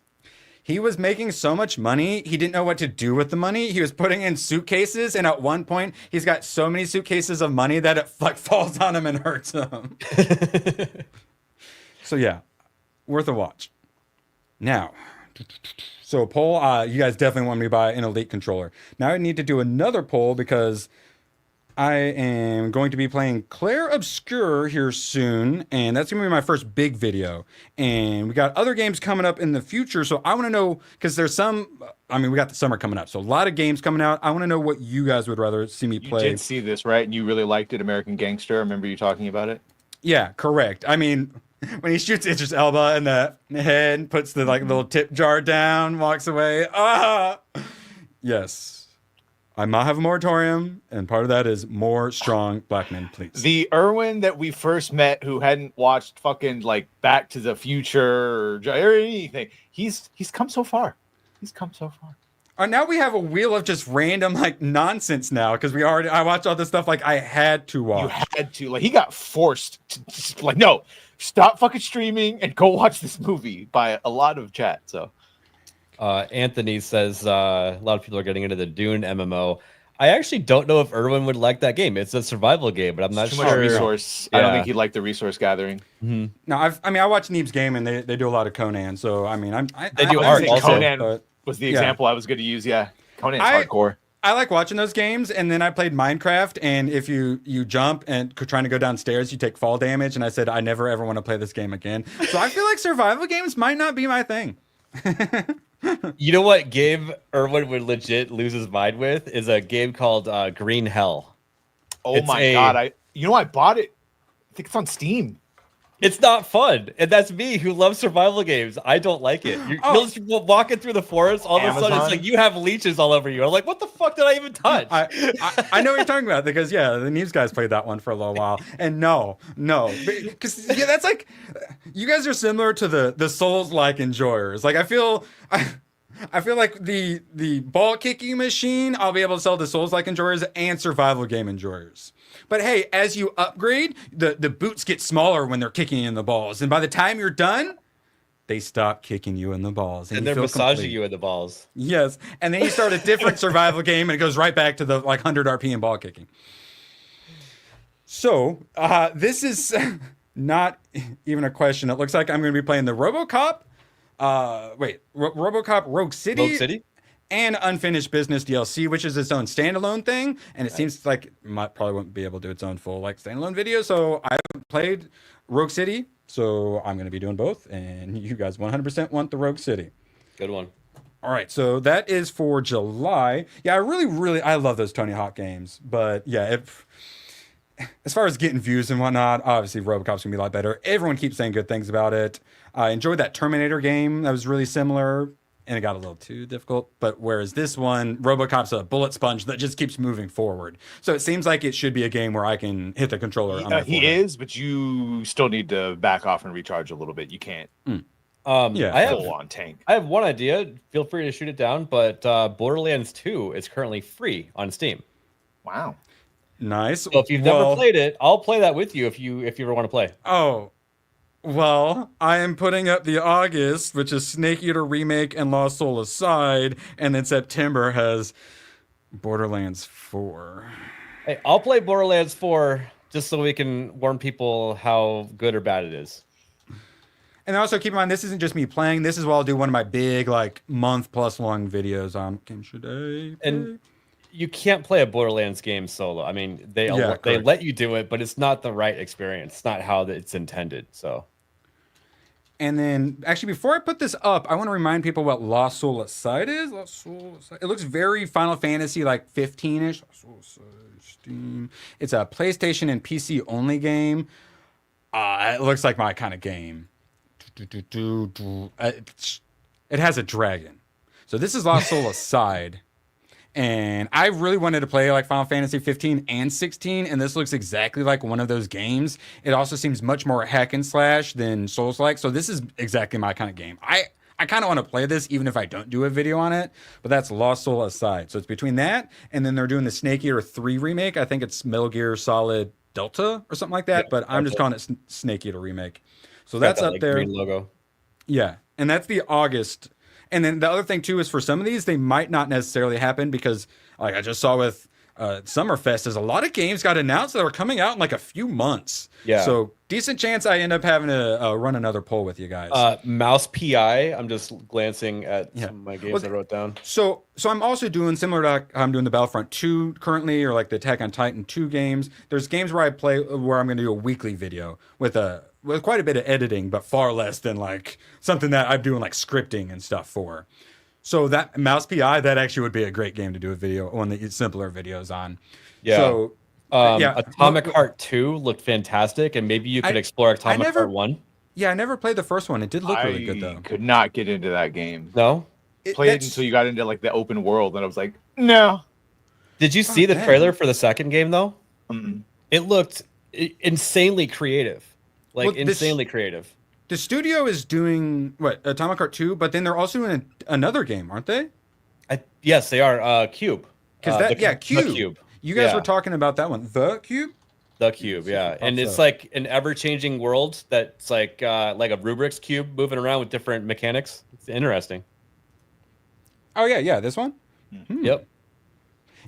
He was making so much money, he didn't know what to do with the money. He was putting in suitcases, and at one point, he's got so many suitcases of money that it like falls on him and hurts him. So yeah, worth a watch. Now, so poll, you guys definitely want me to buy an Elite controller. Now I need to do another poll because I am going to be playing Claire Obscure here soon, and that's going to be my first big video. And we got other games coming up in the future, so I want to know, because there's we got the summer coming up, so a lot of games coming out. I want to know what you guys would rather see me play. You did see this, right? And you really liked it, American Gangster. I remember you talking about it. Yeah, correct. I mean, when he shoots Idris Elba in the head, puts the like little tip jar down, walks away. Yes. I might have a moratorium, and part of that is more strong black men, please. The Irwin that we first met, who hadn't watched fucking like Back to the Future or anything, he's come so far. He's come so far. Now we have a wheel of just random like nonsense now because I watched all this stuff like I had to watch. You had to, like, he got forced to just, like, no, stop fucking streaming and go watch this movie by a lot of chat. So. Anthony says a lot of people are getting into the Dune MMO. I actually don't know if Irwin would like that game. It's a survival game, but I'm not sure. Too much resource. Yeah. I don't think he'd like the resource gathering. Mm-hmm. No, I watch Neeb's game and they do a lot of Conan. So I mean, they do art also. Conan was the example I was going to use. Yeah, Conan's hardcore. I like watching those games, and then I played Minecraft, and if you jump and trying to go downstairs, you take fall damage. And I said I never ever want to play this game again. So I feel like survival games might not be my thing. You know what game Irwin would legit lose his mind with is a game called Green Hell. Oh my god! I bought it. I think it's on Steam. It's not fun, and that's me who loves survival games. I don't like it. You'll just walking through the forest, all of a sudden it's like you have leeches all over you. I'm like, what the fuck did I even touch? I know what you're talking about because the Neebs guys played that one for a little while, and no, because that's like you guys are similar to the Souls-like enjoyers. Like I feel like the ball kicking machine, I'll be able to sell to Souls-like enjoyers and survival game enjoyers. But hey, as you upgrade, the boots get smaller when they're kicking you in the balls. And by the time you're done, they stop kicking you in the balls. And they're massaging you in the balls. Yes. And then you start a different survival game and it goes right back to the 100 RP and ball kicking. So this is not even a question. It looks like I'm going to be playing the RoboCop. RoboCop Rogue City. Rogue City? And Unfinished Business DLC, which is its own standalone thing, and it seems like it probably won't be able to do its own full standalone video. So I haven't played Rogue City, so I'm going to be doing both, and you guys 100% want the Rogue City. Good one. All right, so that is for July. Yeah, I love those Tony Hawk games, but yeah, as far as getting views and whatnot, obviously RoboCop's gonna be a lot better. Everyone keeps saying good things about it. I enjoyed that Terminator game. That was really similar. And it got a little too difficult. But whereas this one, RoboCop's a bullet sponge that just keeps moving forward. So it seems like it should be a game where I can hit the controller. He is, but you still need to back off and recharge a little bit. You can't. I have full on tank. I have one idea. Feel free to shoot it down. But Borderlands 2 is currently free on Steam. Wow. Nice. So if you've never played it, I'll play that with you if you ever want to play. Oh, well, I am putting up the August, which is Snake Eater Remake and Lost Soul Aside, and then September has Borderlands 4. Hey, I'll play Borderlands 4 just so we can warn people how good or bad it is. And also keep in mind, this isn't just me playing. This is what I'll do one of my big, like, month-plus long videos on Game Should I Play? And you can't play a Borderlands game solo. I mean, they let you do it, but it's not the right experience. It's not how it's intended. So. And then, actually, before I put this up, I want to remind people what Lost Soul Aside is. It looks very Final Fantasy, like 15-ish. Lost Soul Aside, Steam. It's a PlayStation and PC only game. It looks like my kind of game. It has a dragon. So this is Lost Soul Aside. And I really wanted to play like Final Fantasy 15 and 16, and this looks exactly like one of those games. It also seems much more hack and slash than Souls-like, so this is exactly my kind of game. I kind of want to play this even if I don't do a video on it, but that's Lost Soul Aside. So it's between that, and then they're doing the Snake Eater 3 remake. I think it's Metal Gear Solid Delta or something like that, but I'm just calling it Snake Eater Remake. So that's up there. Green logo. Yeah, and that's the August. And then the other thing, too, is for some of these, they might not necessarily happen because, like I just saw with Summerfest, is a lot of games got announced that are coming out in like a few months. Yeah. So decent chance I end up having to run another poll with you guys. Mouse PI. I'm just glancing at some of my games I wrote down. So I'm also doing similar to how I'm doing the Battlefront 2 currently, or like the Attack on Titan 2 games. There's games where I play where I'm going to do a weekly video with quite a bit of editing, but far less than like something that I'm doing like scripting and stuff for. So that Mouse PI, that actually would be a great game to do a video, one of the simpler videos on. Yeah. So, Atomic Heart 2 looked fantastic, and maybe you could explore Atomic Heart 1. Yeah, I never played the first one. It did look really good, though. I could not get into that game. No? Played it until you got into like the open world, and I was like, no. Did you see the trailer for the second game, though? Mm-mm. It looked insanely creative. Insanely creative. The studio is doing, Atomic Heart 2, but then they're also doing another game, aren't they? Yes, they are. Cube. Because Cube. The Cube. You guys were talking about that one. The Cube? The Cube, yeah. And it's like an ever-changing world that's like a Rubik's Cube moving around with different mechanics. It's interesting. Oh, yeah, this one? Mm-hmm. Yep.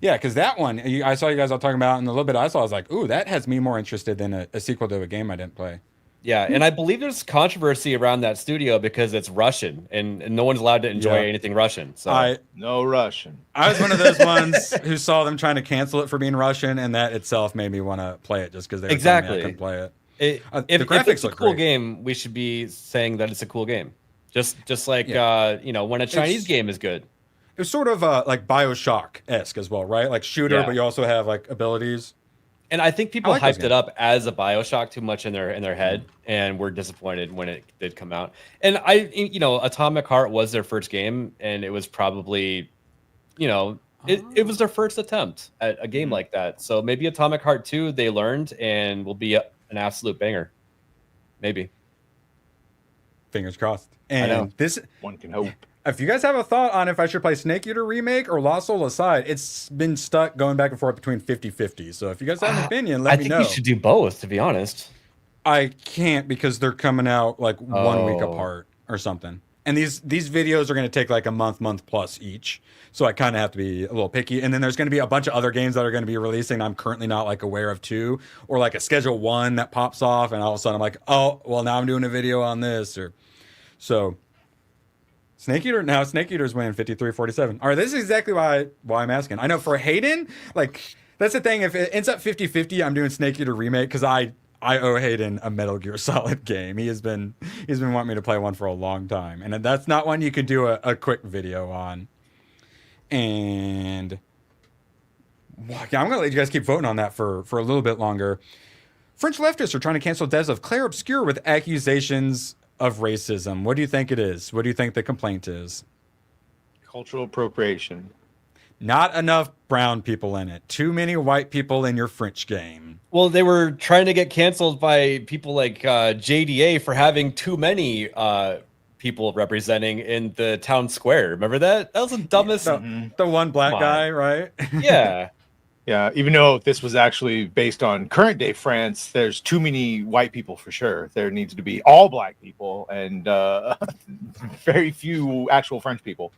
Yeah, because that one, I saw you guys all talking about, and a little bit I saw, I was like, ooh, that has me more interested than a sequel to a game I didn't play. Yeah, and I believe there's controversy around that studio because it's Russian, and no one's allowed to enjoy anything Russian. So no Russian. I was one of those ones who saw them trying to cancel it for being Russian, and that itself made me want to play it just because they were telling me I couldn't play it. If it's a cool game, we should be saying that it's a cool game. Just like when a Chinese game is good. It was sort of like BioShock-esque as well, right? Like shooter, but you also have like abilities. And I think people hyped it up as a BioShock too much in their head, and were disappointed when it did come out. And Atomic Heart was their first game, and it was probably, it was their first attempt at a game like that. So maybe Atomic Heart 2 they learned and will be an absolute banger. Maybe. Fingers crossed. And I know. This one can hope. If you guys have a thought on if I should play Snake Eater Remake or Lost Soul Aside, it's been stuck going back and forth between 50-50. So if you guys have an opinion, let me know. I think you should do both, to be honest. I can't because they're coming out like 1 week apart or something. And these videos are going to take like a month plus each. So I kind of have to be a little picky. And then there's going to be a bunch of other games that are going to be releasing I'm currently not like aware of too. Or like a Schedule 1 that pops off and all of a sudden I'm like, oh, well now I'm doing a video on this. So Snake Eater's winning 53-47. All right, this is exactly why I'm asking. I know for Hayden, like that's the thing. If it ends up 50-50, I'm doing Snake Eater Remake because I owe Hayden a Metal Gear Solid game. He's been wanting me to play one for a long time, and that's not one you could do a quick video on. And I'm gonna let you guys keep voting on that for a little bit longer. French leftists are trying to cancel devs of Clair Obscur with accusations of racism. What do you think it is? What do you think the complaint is? Cultural appropriation. Not enough brown people in it. Too many white people in your French game. Well, they were trying to get canceled by people like JDA for having too many people representing in the town square. Remember that? That was the dumbest. The one black guy, right? Yeah. Yeah, even though this was actually based on current day France, there's too many white people for sure. There needs to be all black people and very few actual French people.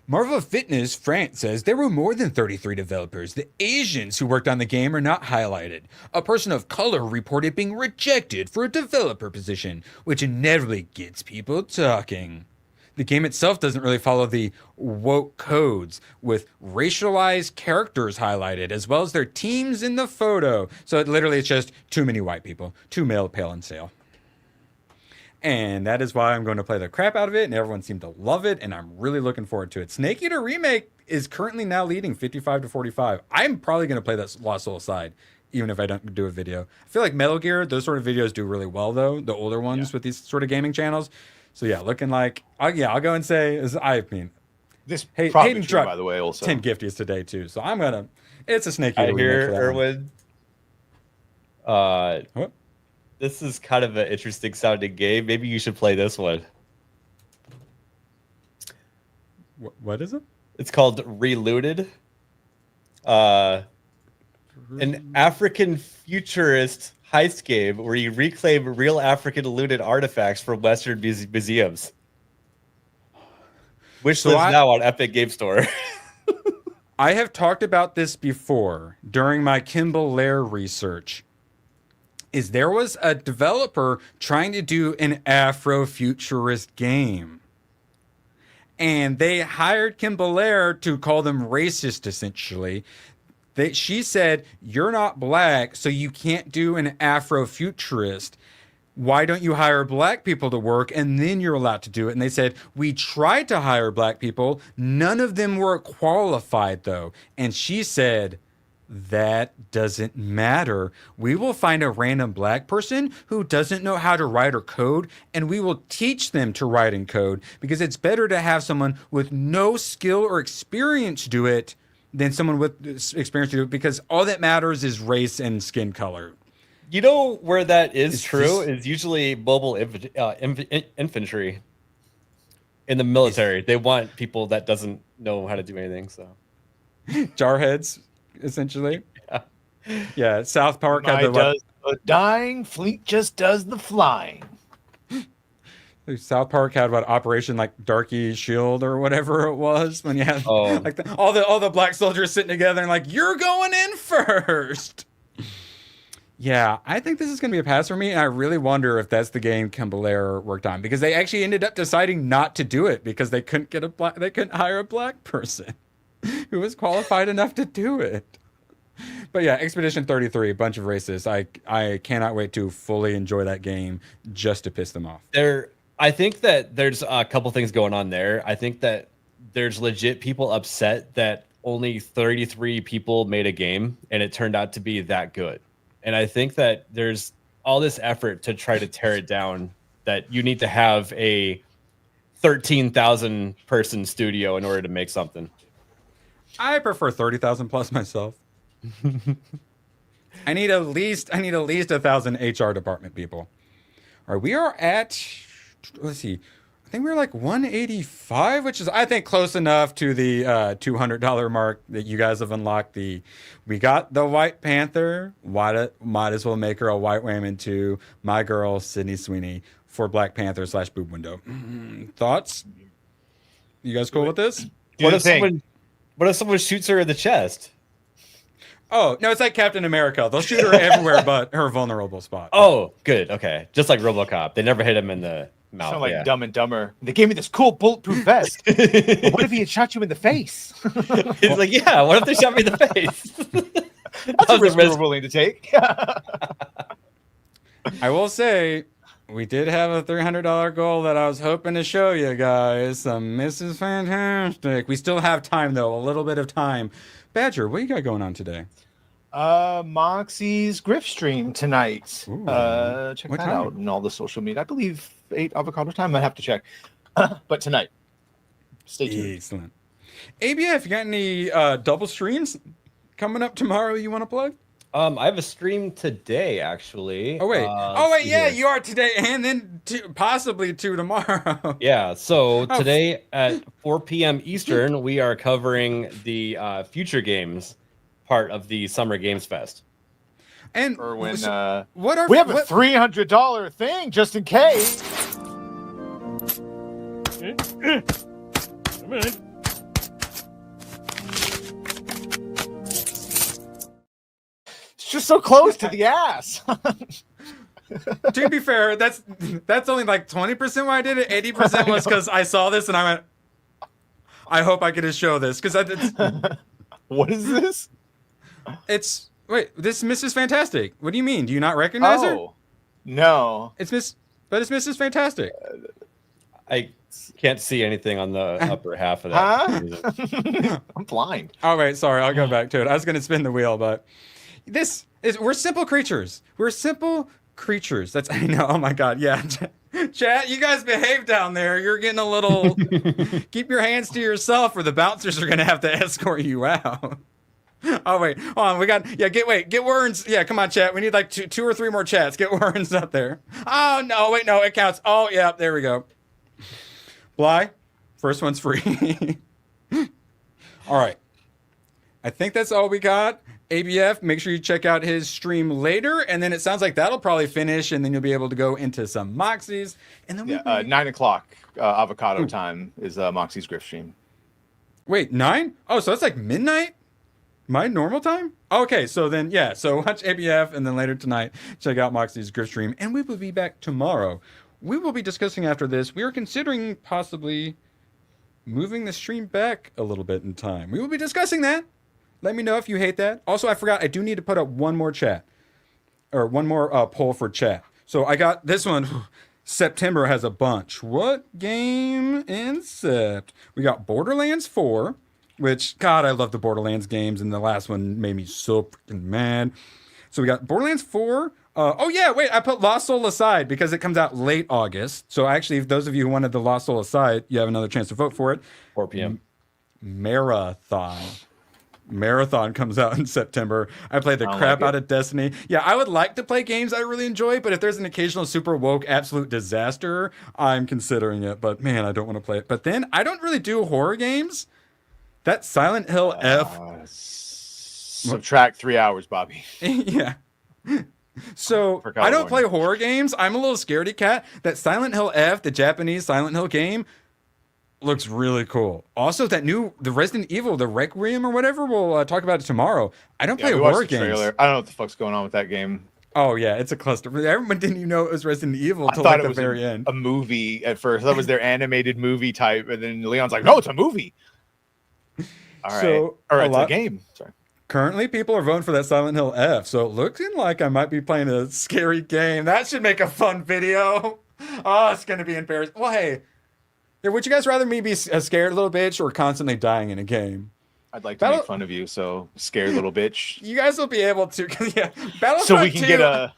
Marvel Fitness France says there were more than 33 developers. The Asians who worked on the game are not highlighted. A person of color reported being rejected for a developer position, which inevitably gets people talking. The game itself doesn't really follow the woke codes, with racialized characters highlighted, as well as their teams in the photo. So it's just too many white people, too male, pale, and pale. And that is why I'm going to play the crap out of it, and everyone seemed to love it, and I'm really looking forward to it. Snake Eater Remake is currently now leading 55 to 45. I'm probably going to play that Lost Soul side, even if I don't do a video. I feel like Metal Gear, those sort of videos do really well, though, the older ones with these sort of gaming channels. So yeah, looking like, I'll go and say, this Hayden true, by the way, also 10 gifties today too. So I'm gonna, it's a Snake Eater. I hear Erwin. What? This is kind of an interesting sounding game. Maybe you should play this one. What is it? It's called Relooted. An African futurist heist game where you reclaim real African looted artifacts from Western museums. Which lives now on Epic Game Store. I have talked about this before during my Kimball Lair research. There was a developer trying to do an Afrofuturist game. And they hired Kimball Lair to call them racist, essentially. She said, you're not black, so you can't do an Afrofuturist. Why don't you hire black people to work, and then you're allowed to do it? And they said, we tried to hire black people. None of them were qualified, though. And she said, that doesn't matter. We will find a random black person who doesn't know how to write or code, and we will teach them to write and code, because it's better to have someone with no skill or experience do it than someone with experience to do it, because all that matters is race and skin color. You know where that is true is usually mobile infantry in the military. They want people that doesn't know how to do anything. So jarheads, essentially. Yeah. South Park had the dying fleet just does the flying. South Park had Operation Darky Shield or whatever it was, when you had all the black soldiers sitting together and you're going in first. Yeah, I think this is going to be a pass for me, and I really wonder if that's the game Kimball Lair worked on, because they actually ended up deciding not to do it because they couldn't hire a black person who was qualified enough to do it. But yeah, Expedition 33, a bunch of racists. I cannot wait to fully enjoy that game just to piss them off. I think that there's a couple things going on there. I think that there's legit people upset that only 33 people made a game and it turned out to be that good. And I think that there's all this effort to try to tear it down, that you need to have a 13,000 person studio in order to make something. I prefer 30,000 plus myself. I need at least 1,000 HR department people. All right, we are at, let's see, I think we're 185, which is, I think, close enough to the $200 mark that you guys have unlocked. We got the White Panther. Might as well make her a white woman too. My girl, Sydney Sweeney, for Black Panther / boob window. Thoughts? You guys cool with this? What if someone shoots her in the chest? Oh, no, it's like Captain America. They'll shoot her everywhere but her vulnerable spot. Oh, good. Okay. Just like RoboCop. They never hit him in the mouth. Sound like Dumb and Dumber. They gave me this cool bulletproof vest. But what if he had shot you in the face? He's like, yeah, what if they shot me in the face? That's a risk we're willing to take. I will say, we did have a $300 goal that I was hoping to show you guys. Mrs. Fantastic. We still have time, though. A little bit of time. Badger, what you got going on today? Moxie's Griff stream tonight. Check that out on all the social media. I believe 8 avocado time. I have to check. But tonight. Stay tuned. Excellent. ABF, you got any double streams coming up tomorrow you want to plug? I have a stream today, actually. Oh wait, yeah, you are today, and then possibly 2 tomorrow. Yeah, so today at 4 p.m. Eastern, we are covering the future games part of the Summer Games Fest. And Erwin, we have a $300 thing just in case. Come on. It's just so close to the ass. To be fair, that's only like 20% why I did it. 80% was because I saw this and I went, I hope I get to show this because What is this? It's this is Mrs. Fantastic. What do you mean? Do you not recognize her? No. It's Mrs. Fantastic. I can't see anything on the upper half of that. Huh? I'm blind. Oh wait, sorry. I'll go back to it. I was gonna spin the wheel, but we're simple creatures. We're simple creatures. That's I know. Oh my god, yeah. Chat, you guys behave down there. You're getting a little. Keep your hands to yourself, or the bouncers are gonna have to escort you out. Oh wait, hold on. We got get Werns. Yeah, come on, chat. We need like two or three more chats. Get Werns up there. Oh no, wait, no, it counts. Oh yeah, there we go. Bly, first one's free. All right, I think that's all we got. ABF, make sure you check out his stream later, and then it sounds like that'll probably finish, and then you'll be able to go into some Moxies, and then 9 o'clock avocado time is Moxie's Griff stream. Wait, 9? Oh, so it's like midnight? My normal time? Okay, so then, yeah, so watch ABF, and then later tonight, check out Moxie's Griff stream, and we will be back tomorrow. We will be discussing after this. We are considering possibly moving the stream back a little bit in time. We will be discussing that. Let me know if you hate that. Also, I forgot, I do need to put up one more poll for chat. So I got this one. September has a bunch. What game in Sept? We got Borderlands 4, which, God, I love the Borderlands games, and the last one made me so freaking mad. So we got Borderlands 4. Oh, yeah, wait, I put Lost Soul aside because it comes out late August. So actually, if those of you who wanted the Lost Soul aside, you have another chance to vote for it. 4 p.m. Marathon comes out in September. I played the crap out of Destiny. Yeah, I would like to play games I really enjoy, but if there's an occasional super woke absolute disaster, I'm considering it. But man, I don't want to play it. But then I don't really do horror games. That Silent Hill F. Subtract 3 hours, Bobby. Yeah. So I don't play horror games. I'm a little scaredy cat. That Silent Hill F, the Japanese Silent Hill game, looks really cool. Also, the Resident Evil, the Requiem or whatever, we'll talk about it tomorrow. I don't play horror games. Trailer. I don't know what the fuck's going on with that game. Oh yeah, it's a cluster. Everyone didn't even know it was Resident Evil until like the very end. A movie at first. That was their animated movie type, and then Leon's like, "No, it's a movie." All right, so, or it's a game. Sorry. Currently, people are voting for that Silent Hill F, so it looking like I might be playing a scary game. That should make a fun video. Oh, it's gonna be embarrassing. Well, hey. Yeah, would you guys rather me be a scared little bitch or constantly dying in a game? I'd like to make fun of you, so scared little bitch. You guys will be able to, yeah. Battlefront so we can 2, get a.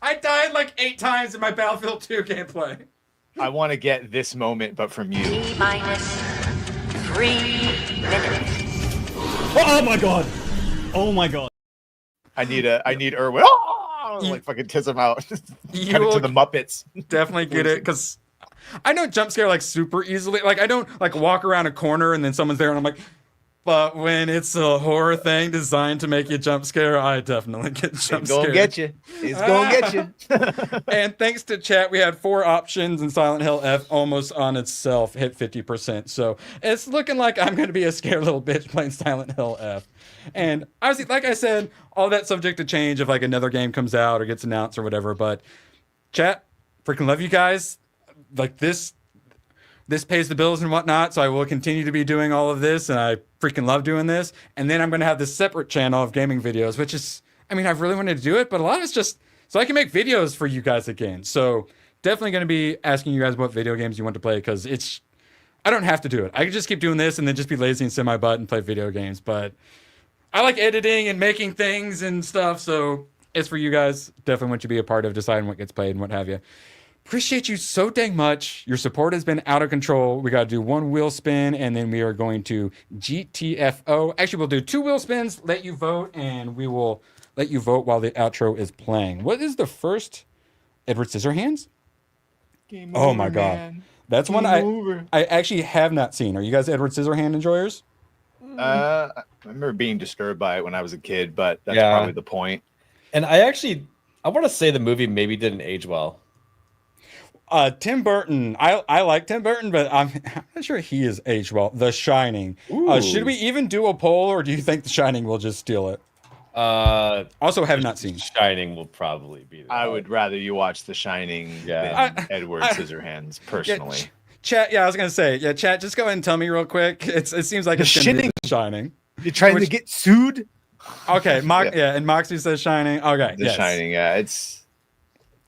I died like 8 times in my Battlefield 2 gameplay. I want to get this moment, but from you. T-3 minutes. Oh my god! Oh my god! I need Erwin. Oh! Like fucking tiss him out. Cut it to the Muppets. Definitely get it, because I don't jump scare like super easily. Like I don't like walk around a corner and then someone's there and I'm like, but when it's a horror thing designed to make you jump scare, I definitely get jump scared. It's gonna get you. It's gonna get you. And thanks to chat, we had 4 options and Silent Hill F almost on itself hit 50%. So it's looking like I'm gonna be a scared little bitch playing Silent Hill F. And obviously, like I said, all that subject to change if like another game comes out or gets announced or whatever. But chat, freaking love you guys. Like this pays the bills and whatnot, so I will continue to be doing all of this, and I freaking love doing this. And then I'm going to have this separate channel of gaming videos, which is, I mean, I've really wanted to do it, but a lot of it's just so I can make videos for you guys again. So definitely going to be asking you guys what video games you want to play, because I don't have to do it. I could just keep doing this and then just be lazy and sit my butt and play video games, but I like editing and making things and stuff, so it's for you guys. Definitely want you to be a part of deciding what gets played and what have you. Appreciate you so dang much. Your support has been out of control. We got to do 1 wheel spin, and then we are going to GTFO. Actually, we'll do 2 wheel spins, let you vote, and we will let you vote while the outro is playing. What is the first Edward Scissorhands? Oh my god. Man. That's one I actually have not seen. Are you guys Edward Scissorhand enjoyers? I remember being disturbed by it when I was a kid, but that's probably the point. And I want to say the movie maybe didn't age well. Tim Burton, I like Tim Burton, but I'm not sure he is aged well. The Shining. Should we even do a poll, or do you think The Shining will just steal it? Also have not seen. Shining will probably be. I would rather you watch The Shining than Edward Scissorhands, personally. Chat, I was gonna say, chat. Just go ahead and tell me real quick. It seems like it's gonna be The Shining. You're trying to get sued? Okay, and Moxie says Shining. Okay, The Shining, it's.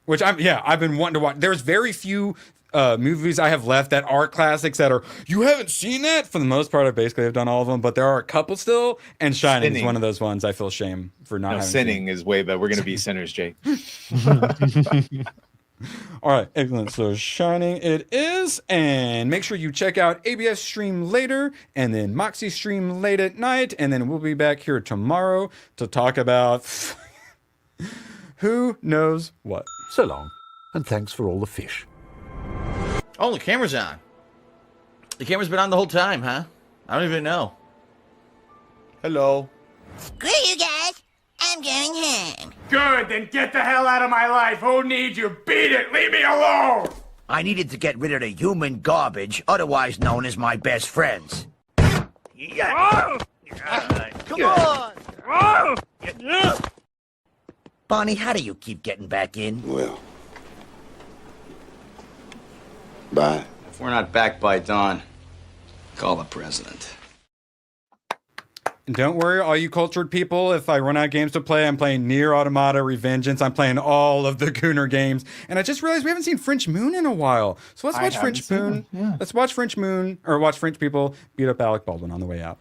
Which I've been wanting to watch. There's very few movies I have left that are classics that are, you haven't seen that? For the most part, I basically have done all of them, but there are a couple still, and Shining is one of those ones I feel shame for not having Sinning seen. is way better. We're going to be sinners, Jake. All right, excellent. So Shining it is, and make sure you check out ABS stream later, and then Moxie stream late at night, and then we'll be back here tomorrow to talk about who knows what. So long, and thanks for all the fish. Oh, the camera's on. The camera's been on the whole time, huh? I don't even know. Hello. Screw you guys. I'm going home. Good, then get the hell out of my life. Who needs you? Beat it. Leave me alone. I needed to get rid of the human garbage, otherwise known as my best friends. Oh! Come on! Bonnie, how do you keep getting back in? Well, bye. If we're not back by dawn, call the president. Don't worry, all you cultured people. If I run out of games to play, I'm playing Nier Automata, Revengeance. I'm playing all of the Gooner games. And I just realized we haven't seen French Moon in a while. So let's watch French Moon. Let's watch French Moon, or watch French people beat up Alec Baldwin on the way out.